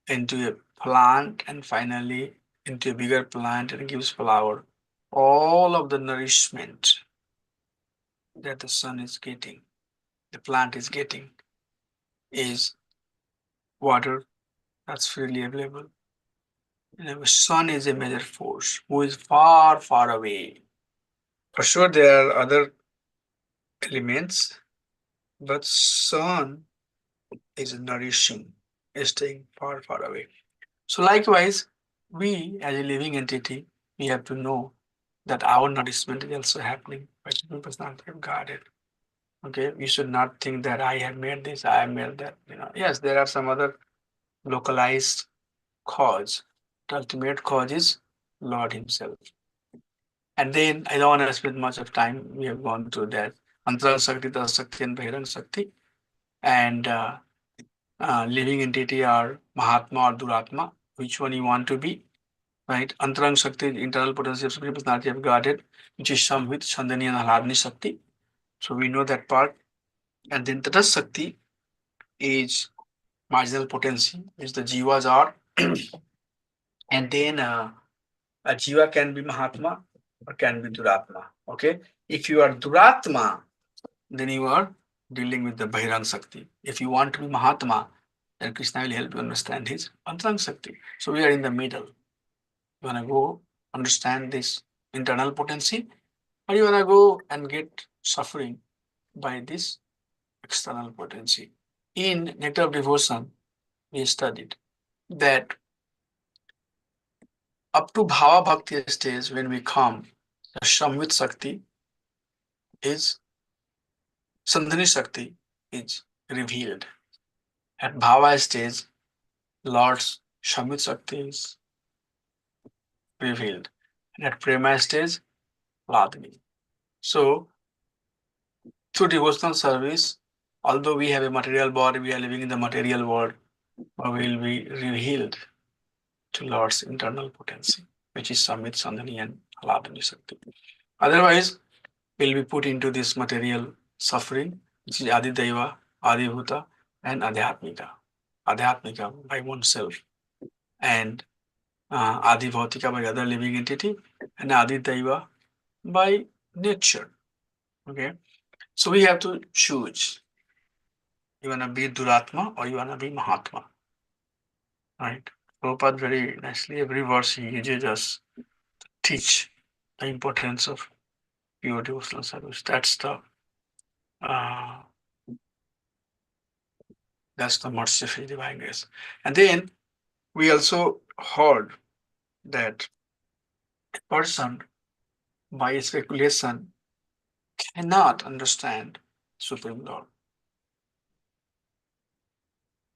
into a plant, and finally into a bigger plant and gives flower. All of the nourishment that the sun is getting, the plant is getting, is water that's freely available. And the sun is a major force who is far, far away. For sure, there are other elements, but sun is nourishing, is staying far, far away. So likewise, we as a living entity, we have to know that our nourishment is also happening by the personality of Godhead. Okay, we should not think that I have made this, I have made that. Yes, there are some other localized cause. The ultimate cause is Lord Himself. And then I don't want to spend much of time. We have gone through that. Antarang Shakti, Tasakti, and Bahirang Shakti. And living entity are Mahatma or Duratma. Which one you want to be? Right? Antarang Shakti, internal potency of Supreme Personality of Godhead, which is Samvit, Chandani, and Ahladni Shakti. So we know that part. And then Tatas Shakti is marginal potency, which the Jivas are. And then a Jiva can be Mahatma or can be Duratma. Okay. If you are Duratma, then you are dealing with the Bahirang Shakti. If you want to be Mahatma, then Krishna will help you understand his Antarang Shakti. So we are in the middle. You want to go understand this internal potency, or you want to go and get suffering by this external potency. In Nectar of Devotion, we studied that up to Bhava Bhakti stage, when we come, the Samvit Shakti is, Sandhani Shakti is revealed. At Bhava stage, Lord's Samvit Shakti is revealed. And at Prema stage, Hladni. So, through devotional service, although we have a material body, we are living in the material world, but we will be revealed to Lord's internal potency, which is Samvit, Sandhani, and Hladni Shakti. Otherwise, we'll be put into this material suffering, which is Adi Deva, Adi Bhuta, and Adhyatmika. Adhyatmika by oneself. And Adi Bhautika by other living entity, and Adi Daiva by nature. Okay, so we have to choose. You wanna be Duratma or you wanna be Mahatma, right? Prabhupada very nicely every verse he uses us to teach the importance of pure devotional service. Uh, that's the mercy of His divine grace. And then we also heard that a person by speculation cannot understand Supreme Lord.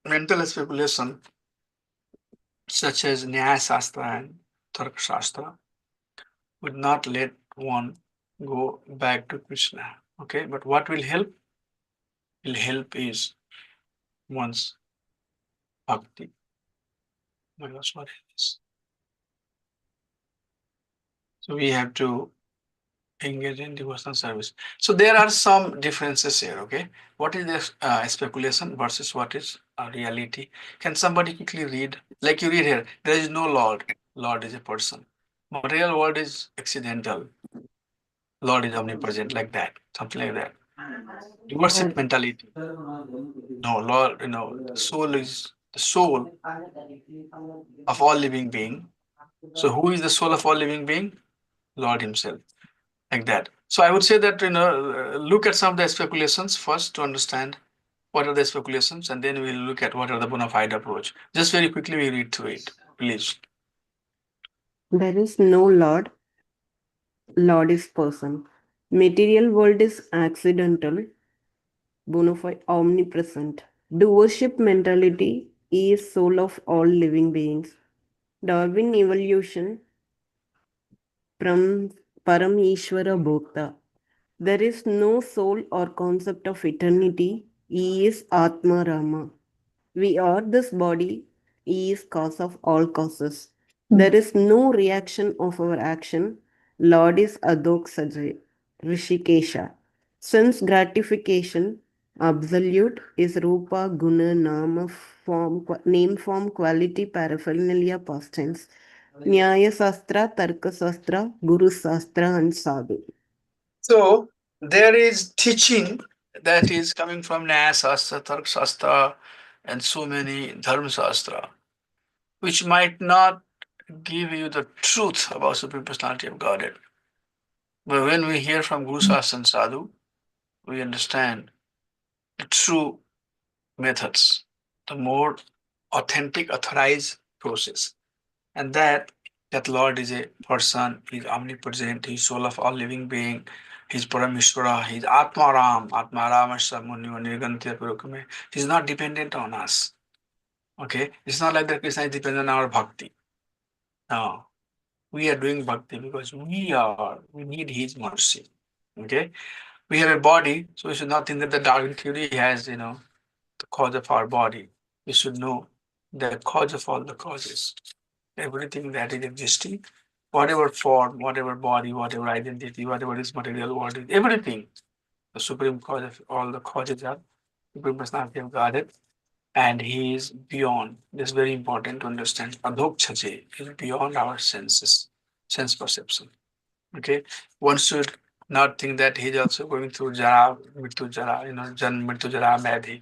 Mental speculation such as Nyaya Shastra and Tarka Shastra would not let one go back to Krishna. Okay, but what will help? Will help is one's bhakti. My gosh, what it is. So we have to engage in devotional service. So there are some differences here. Okay, what is the speculation versus what is reality? Can somebody quickly read? Like you read here, there is no Lord. Lord is a person. Material world is accidental. Lord is omnipresent, like that, something like that. Worship mentality. No, Lord, the soul is the soul of all living being. So who is the soul of all living being? Lord Himself, like that. So I would say that look at some of the speculations first to understand what are the speculations, and then we'll look at what are the bona fide approach. Just very quickly, we read through it, please. There is no Lord. Lord is person. Material world is accidental. Bona fide omnipresent. Doership mentality is soul of all living beings. Darwin evolution from Param Ishvara Bhokta. There is no soul or concept of eternity. He is Atma Rama. We are this body. He is cause of all causes. There is no reaction of our action. Lord is Adok Sajay, Rishikesha. Sense gratification, absolute, is Rupa, Guna, Nama, form, name, form, quality, paraphernalia, past tense. Nyaya Sastra, Tarka Sastra, Guru Sastra, and Sadhu. So there is teaching that is coming from Nyaya Shastra, Tark Shastra, and so many Dharma Shastra, which might not give you the truth about Supreme Personality of Godhead. But when we hear from Guru Shastra and Sadhu, we understand the true methods, the more authentic, authorized process. And that Lord is a person, He's omnipresent, He's soul of all living being, He's Parameshwara, He's Atmaram, Atmaramashya Munyo Nirgantya Purukame. He's not dependent on us. Okay? It's not like that Krishna is dependent on our bhakti. No. We are doing bhakti because we need His mercy. Okay? We have a body, so we should not think that the Darwin theory has, the cause of our body. We should know the cause of all the causes. Everything that is existing, whatever form, whatever body, whatever identity, whatever is material world, everything, the supreme cause of all the causes are Supreme Personality of Godhead, and He is beyond. This is very important to understand. Adhok Chaje is beyond our senses, sense perception. Okay, one should not think that He is also going through Jara, Mritu Jara, Jan Mritu Jara Vyadhi.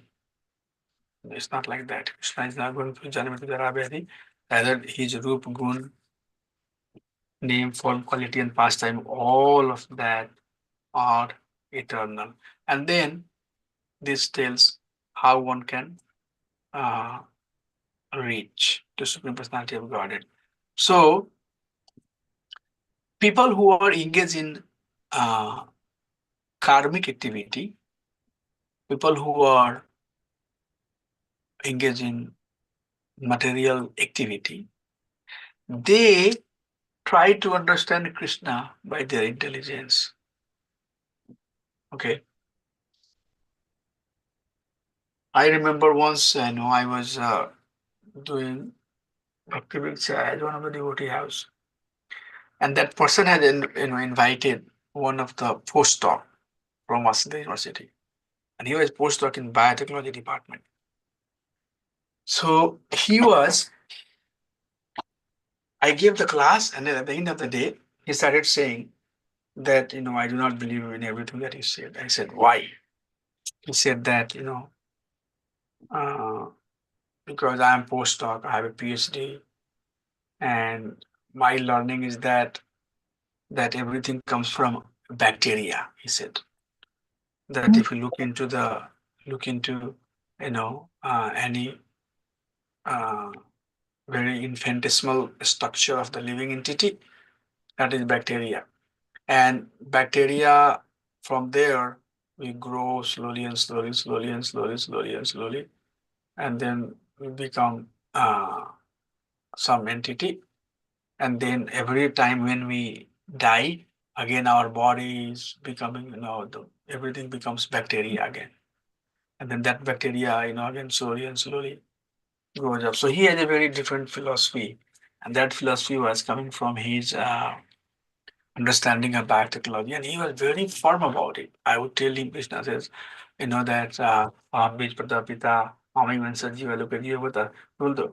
It's not like that. Krishna is not going through Jan Mritu Jara Vyadhi. Rather, His Rup Gun, name, form, quality, and pastime, all of that are eternal. And then this tells how one can reach to Supreme Personality of Godhead. So, people who are engaged in karmic activity, people who are engaged in material activity, they try to understand Krishna by their intelligence. Okay. I remember once, I was doing Bhakti Vriksha at one of the devotee house, and that person had invited one of the postdoc from Waseda University, and he was postdoc in biotechnology department. So he was I gave the class, and then at the end of the day, he started saying that, I do not believe in everything that he said. I said, why? He said that, uh, because I am postdoc, I have a PhD, and my learning is that everything comes from bacteria. He said that if you look into any uh, very infinitesimal structure of the living entity, that is bacteria. And bacteria, from there, we grow slowly and slowly, slowly and slowly, slowly and slowly, and then we become some entity. And then every time when we die, again our body is becoming, everything becomes bacteria again. And then that bacteria, again slowly and slowly grows up. So he had a very different philosophy, and that philosophy was coming from his understanding of biotechnology, and he was very firm about it. I would tell him, Krishna says, that Bij Pratapita, Mami Vansajiva Lokajivata,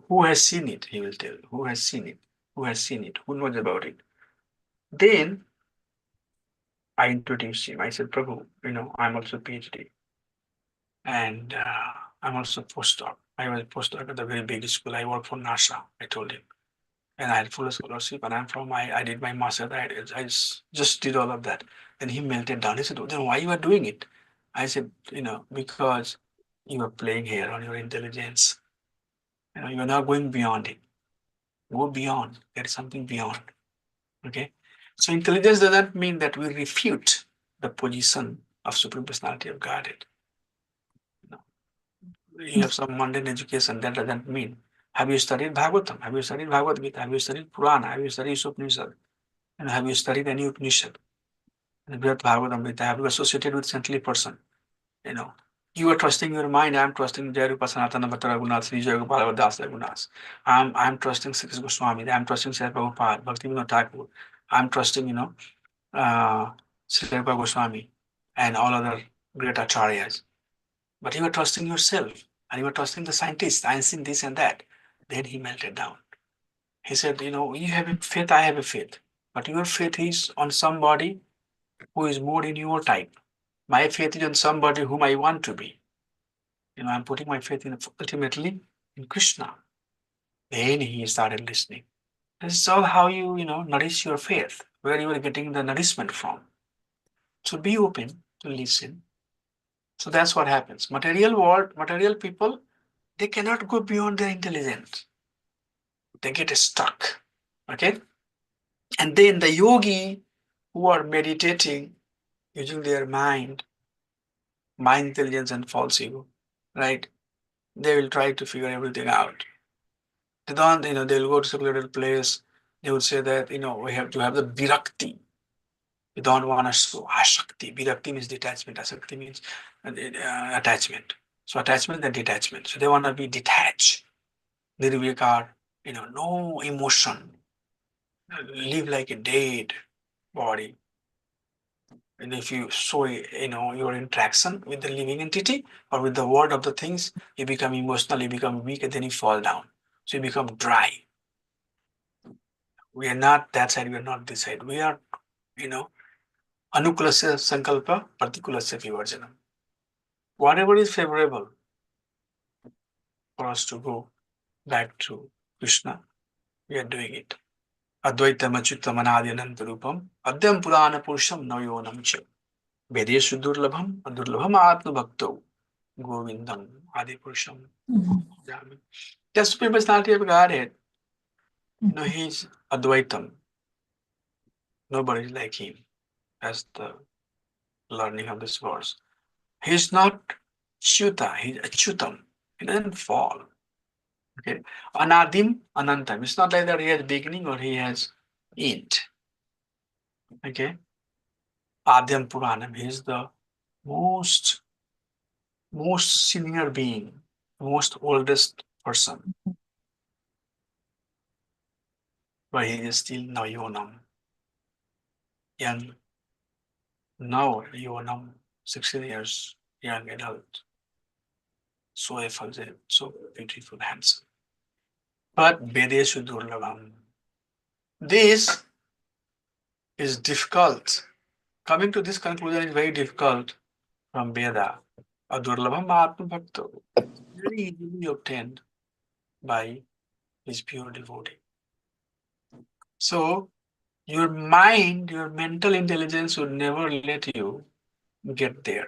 who has seen it, he will tell, who has seen it, who has seen it, who knows about it. Then I introduced him. I said, Prabhu, I'm also PhD, and I'm also postdoc. I was a postdoc at a very big school. I work for NASA, I told him. And I had full scholarship, and I did my master. I just did all of that. Then he melted down. He said, "Oh, then why you are doing it?" I said, because you are playing here on your intelligence. You are not going beyond it. Go beyond. There is something beyond. Okay. So intelligence doesn't mean that we refute the position of Supreme Personality of Godhead. You have some mundane education. That doesn't mean. Have you studied Bhagavatam? Have you studied Bhagavad Gita? Have you studied Purana? Have you studied Upanishad? And have you studied any Upanishad? And Brihad Bhagavatam, have you associated with saintly person? You are trusting your mind. I'm trusting Jairupa Sanatana Bhattara Raghunath, Sri Jayagopal Das Raghunath. I'm trusting Sri Goswami. I'm trusting Sri Prabhupada, Bhakti Vinod Thakur. I'm trusting, Sri Rupa Goswami and all other great acharyas. But you are trusting yourself, and you are trusting the scientists, Einstein, this and that. Then he melted down. He said, you have a faith, I have a faith. But your faith is on somebody who is more in your type. My faith is on somebody whom I want to be. I'm putting my faith in ultimately in Krishna. Then he started listening. This is all how you, nourish your faith, where you are getting the nourishment from. So be open to listen. So that's what happens. Material world, material people, they cannot go beyond their intelligence. They get stuck. Okay? And then the yogi who are meditating using their mind intelligence and false ego, right? They will try to figure everything out. They don't, they'll go to secluded place. They would say that, we have to have the virakti. We don't want to show ashakti. Virakti means detachment. Asakti means attachment. So attachment and detachment. So they want to be detached. Nirvikar, no emotion. Live like a dead body. And if you show, your interaction with the living entity or with the world of the things, you become emotional, you become weak, and then you fall down. So you become dry. We are not that side, we are not this side. We are, anukulasya sankalpa, partikulasya vivarjanam. Whatever is favorable for us to go back to Krishna, we are doing it. Advaitam achyutam anadi ananta rupam, adyam purana purusham nayonam cha. Vedeshu durlabham, adurlabham atma bhakto, govindam adi purusham. The Supreme Personality of Godhead, he's Advaitam. Nobody is like him. That's the learning of this verse. He's not Chuta, he's Achyutam. He doesn't fall. Okay. Anadim, Anantam. It's not like that he has beginning or he has end. Okay. Adyam Puranam. He is the most senior being, most oldest person. But he is still Nayonam. Young. Now Yonam, 16 years, young adult. So effulgent, so beautiful, handsome. But Vedeshu Durlabham. This is difficult. Coming to this conclusion is very difficult from Veda. Adurlabham Atma Bhakto, very easily obtained by his pure devotee. So your mind, your mental intelligence would never let you get there.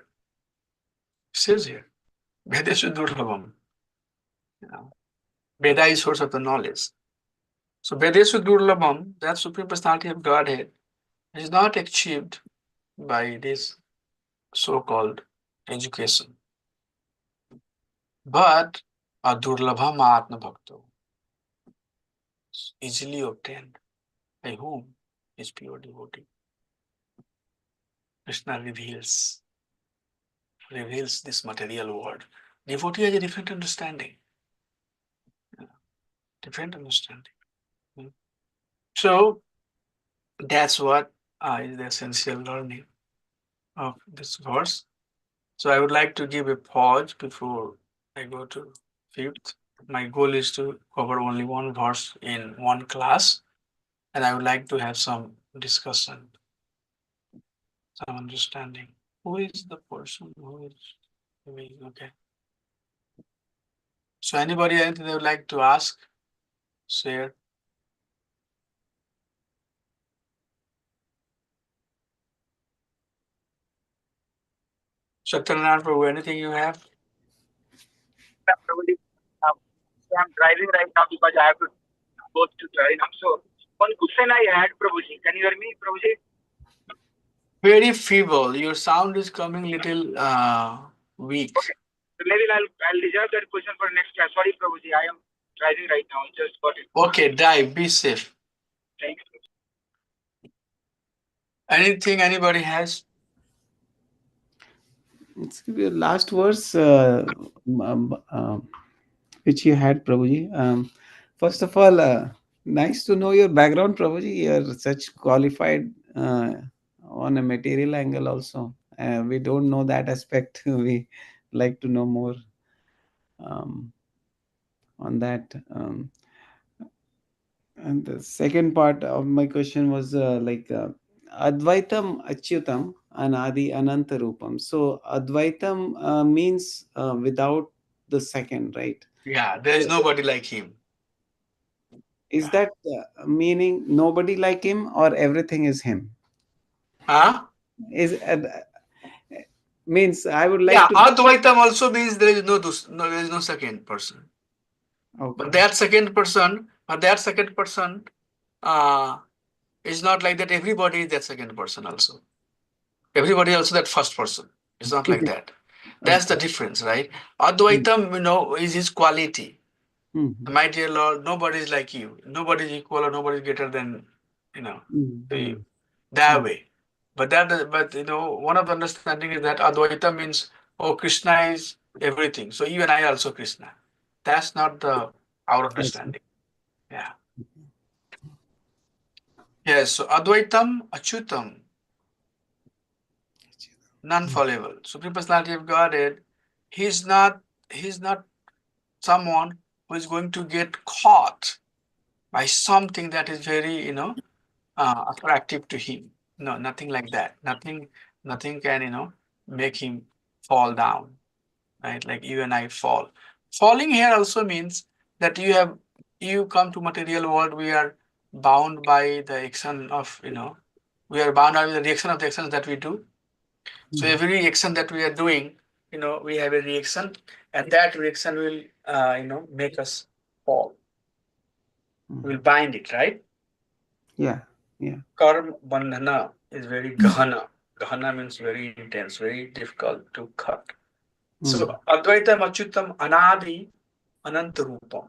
It says here, Vedeshu Durlabham. You know, Veda is source of the knowledge. So Vedeshu Durlabham, that Supreme Personality of Godhead, is not achieved by this so-called education, but Adurlabham Atma Bhakto, easily obtained. By whom? His pure devotee. Krishna reveals this material world. Devotee has a different understanding. Different understanding. So that's what is the essential learning of this verse. So I would like to give a pause before I go to fifth. My goal is to cover only one verse in one class, and I would like to have some discussion, some understanding. Who is the person who is okay? So anybody anything they would like to ask, share? Satyanarayana Prabhu, anything you have? Prabhuji, I'm driving right now because I have to go to Harinam. So one question I had, Prabhuji. Can you hear me, Prabhuji? Very feeble. Your sound is coming little weak. Okay. So maybe I'll reserve that question for next class. Sorry, Prabhuji. I am driving right now. Just got it. Okay, drive. Be safe. Thanks. Anything anybody has? Let's give you a last verse which you had, Prabhuji. First of all, nice to know your background, Prabhuji. You're such qualified on a material angle also. We don't know that aspect. We like to know more on that. And the second part of my question was Advaitam Achyutam Anadi Anantarupam. So Advaitam means without the second, right? Yeah, there is nobody like him. Is that meaning nobody like him or everything is him? Huh? Is means I would like Yeah, to. Advaitam also means there is there is no second person. Okay. But that second person, is not like that. Everybody is that second person also. Everybody also that first person. It's not like that. That's the difference, right? Advaitam, is his quality. Mhm. My dear Lord, nobody is like you. Nobody is equal or nobody is greater than, to you. That way. But one of the understanding is that Advaita means, oh, Krishna is everything. So you and I are also Krishna. That's not our understanding. Yeah. Yes. So Advaitam, Achyutam, non-fallible. Supreme Personality of Godhead, he's not someone who is going to get caught by something that is very, attractive to him. No, nothing like that. Nothing can, make him fall down, right? Like you and I fall. Falling here also means that you come to material world, we are bound by the action of, we are bound by the reaction of the actions that we do. So every reaction that we are doing, we have a reaction, and that reaction will, make us fall. We'll bind it, right? Yeah. Karma bandhana is very gahana. Gahana means very intense, very difficult to cut. So Advaitam Achyutam Anadi Anantarupam,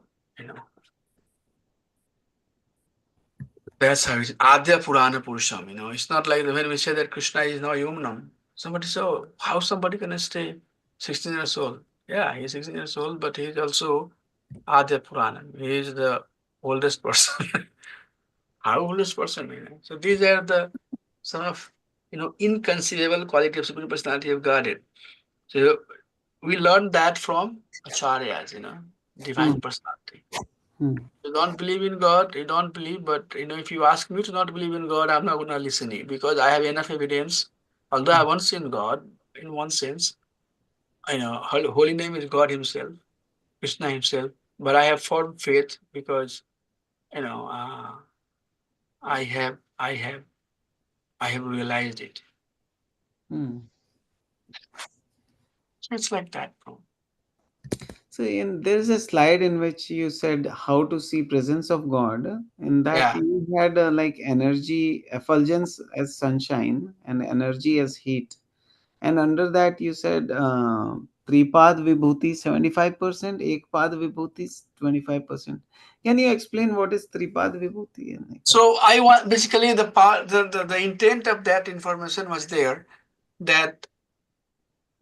That's how it's Adya Purana Purusham, It's not like when we say that Krishna is now Yumnam. Somebody say, oh, how somebody can stay 16 years old? Yeah, he's 16 years old, but he's also Adya Purana. He is the oldest person. How oldest person? So these are the sort of inconceivable quality of Supreme Personality of Godhead. So we learned that from Acharyas, divine personality. You don't believe in God, you don't believe, but if you ask me to not believe in God, I'm not gonna listen to you because I have enough evidence. Although I haven't seen God in one sense, holy name is God Himself, Krishna Himself, but I have formed faith because I have realized it. So it's like that, bro. So there's a slide in which you said how to see presence of God. In that Yeah. you had like energy, effulgence as sunshine and energy as heat. And under that you said Tripad Vibhuti 75%, Ekpad Vibhuti 25%. Can you explain what is Tripad Vibhuti? So I want basically the intent of that information was there that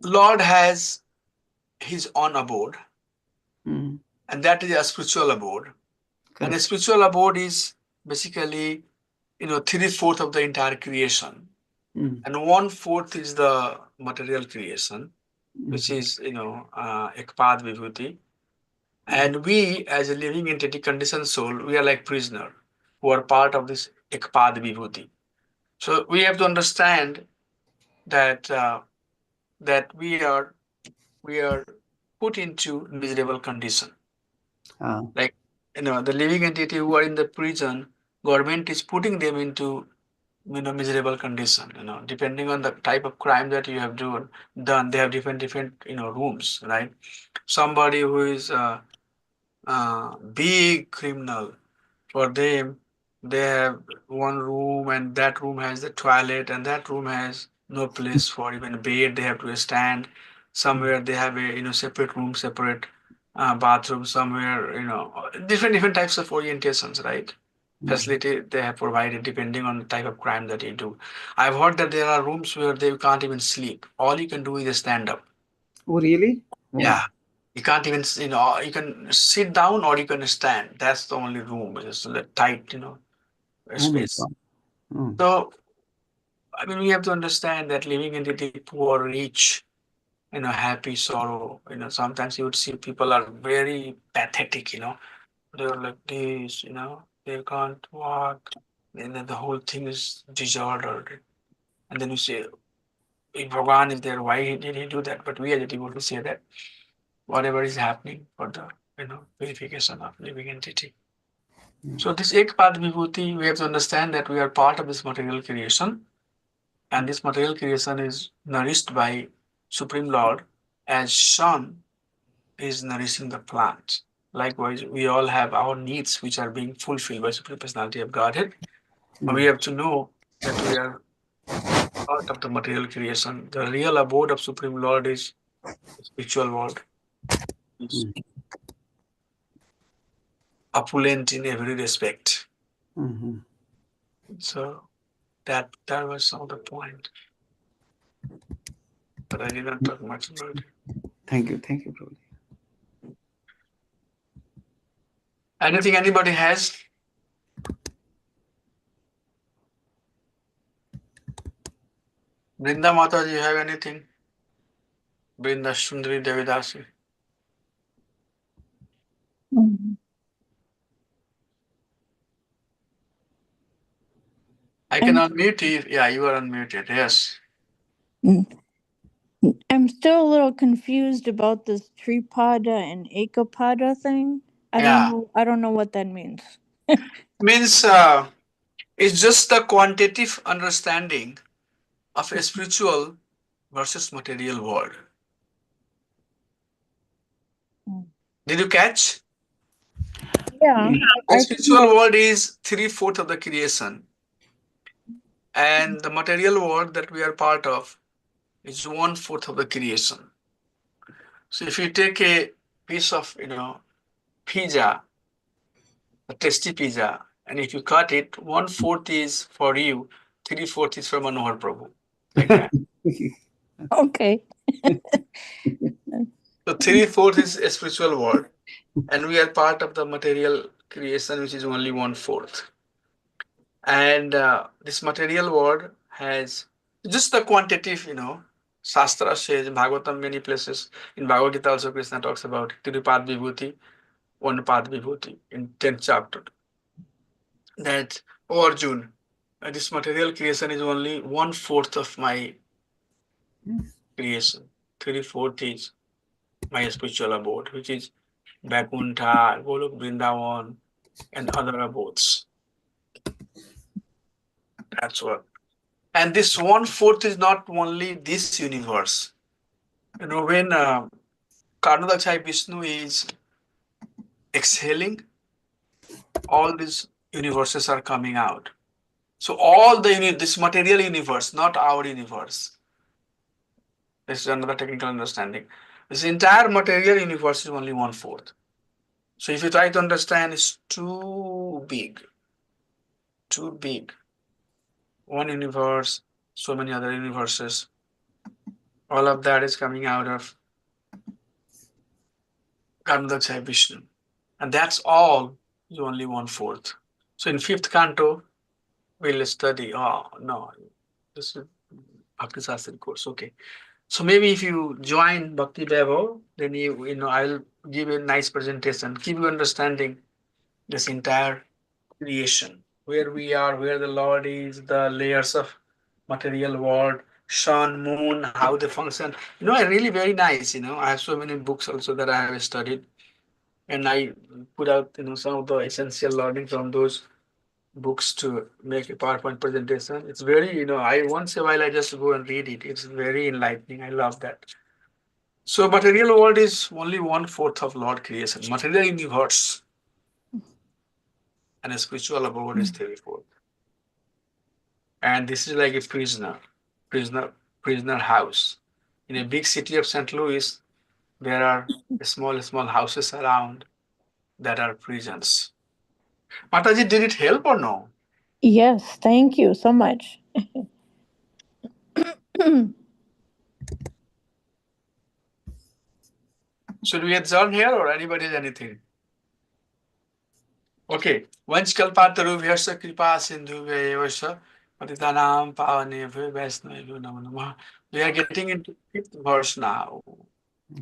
Lord has His own abode, and that is a spiritual abode. And a spiritual abode is basically 3/4 of the entire creation, and 1/4 is the material creation, which is Ekpad Vibhuti. And we, as a living entity, conditioned soul, we are like prisoner who are part of this Ekpad Vibhuti. So we have to understand that that we are put into miserable condition. Like the living entity who are in the prison, government is putting them into miserable condition. Depending on the type of crime that you have done, they have different rooms, right? Somebody who is big criminal, for them they have one room, and that room has the toilet, and that room has no place for even bed. They have to stand somewhere. They have a separate room, separate bathroom somewhere. Different types of orientations, right? Facility they have provided depending on the type of crime that you do. I've heard that there are rooms where they can't even sleep. All you can do is stand up. Oh, really? Yeah. You can't even, you can sit down or you can stand. That's the only room. It's a tight, space. So, I mean, we have to understand that living entity, poor, rich, happy, sorrow. Sometimes you would see people are very pathetic. They're like this. They can't walk, and then the whole thing is disordered. And then you say, if Bhagavan is there, why did he do that? But we are able to say that whatever is happening for the purification of living entity. So this Ekpad Vibhuti, we have to understand that we are part of this material creation, and this material creation is nourished by Supreme Lord as sun is nourishing the plant. Likewise, we all have our needs which are being fulfilled by Supreme Personality of Godhead. And we have to know that we are part of the material creation. The real abode of Supreme Lord is the spiritual world. It's opulent in every respect. So that was some of the point. But I did not talk much about it. Thank you, Prabhuji. Anything anybody has? Brinda Mata, do you have anything? Brinda Sundari Devidasi. I can unmute you. Yeah, you are unmuted. Yes. I'm still a little confused about this Tripada and Ekapada thing. I don't know what that means. Means it's just the quantitative understanding of a spiritual versus material world. Did you catch? Yeah. The spiritual world is 3/4 of the creation, and the material world that we are part of is 1/4 of the creation. So if you take a piece of pizza, a tasty pizza, and if you cut it, 1/4 is for you, 3/4 is for Manohar Prabhu. Like that. Okay. So 3/4 is a spiritual world, and we are part of the material creation, which is only 1/4. And this material world has just the quantitative, Shastra says, Bhagavatam, many places, in Bhagavad Gita also Krishna talks about Tirupad Vibhuti. one path vibhuti in 10th chapter. That, oh Arjun, this material creation is only 1/4 of my creation. 3/4 is my spiritual abode, which is Vaikuntha, Golok Vrindavan, and other abodes. That's what. And this 1/4 is not only this universe. You know, when Karnadakshai Vishnu is exhaling, all these universes are coming out. So all this material universe, not our universe. This is another technical understanding. This entire material universe is only 1/4. So if you try to understand, it's too big. Too big. One universe, so many other universes. All of that is coming out of Karnadakshai Vishnu. And that's all is only 1/4. So in 5th canto, we'll study. Oh no, this is Bhakti Shastri course. Okay. So maybe if you join Bhakti Vaibhav, then you know I'll give a nice presentation, keep you understanding this entire creation, where we are, where the Lord is, the layers of material world, sun, moon, how they function. You know, really very nice. You know, I have so many books also that I have studied, and I put out some of the essential learning from those books to make a PowerPoint presentation. It's very, I once a while I just go and read it. It's very enlightening. I love that. So material world is only 1/4 of Lord creation. Material universe and a spiritual abode is 3/4. And this is like a prisoner house. In a big city of St. Louis, there are small houses around that are prisons. Mataji, did it help or no? Yes, thank you so much. Should we adjourn here or anybody has anything? Okay. Vanch kalpataru vyasa kripa sindhu vyayavasya patitanam pavanebhyo vaisnavebhyo namo namah. We are getting into 5th verse now.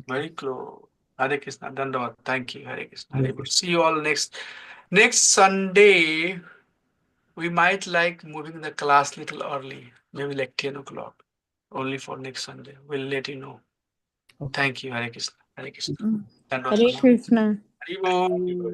Very close. Hare Krishna. Dandavat. Thank you. Hare Krishna. Hare Krishna. See you all next Sunday. We might like moving the class little early, maybe like 10 o'clock. Only for next Sunday. We'll let you know. Okay. Thank you. Hare Krishna. Hare Krishna. Hare Krishna. Hare Bol.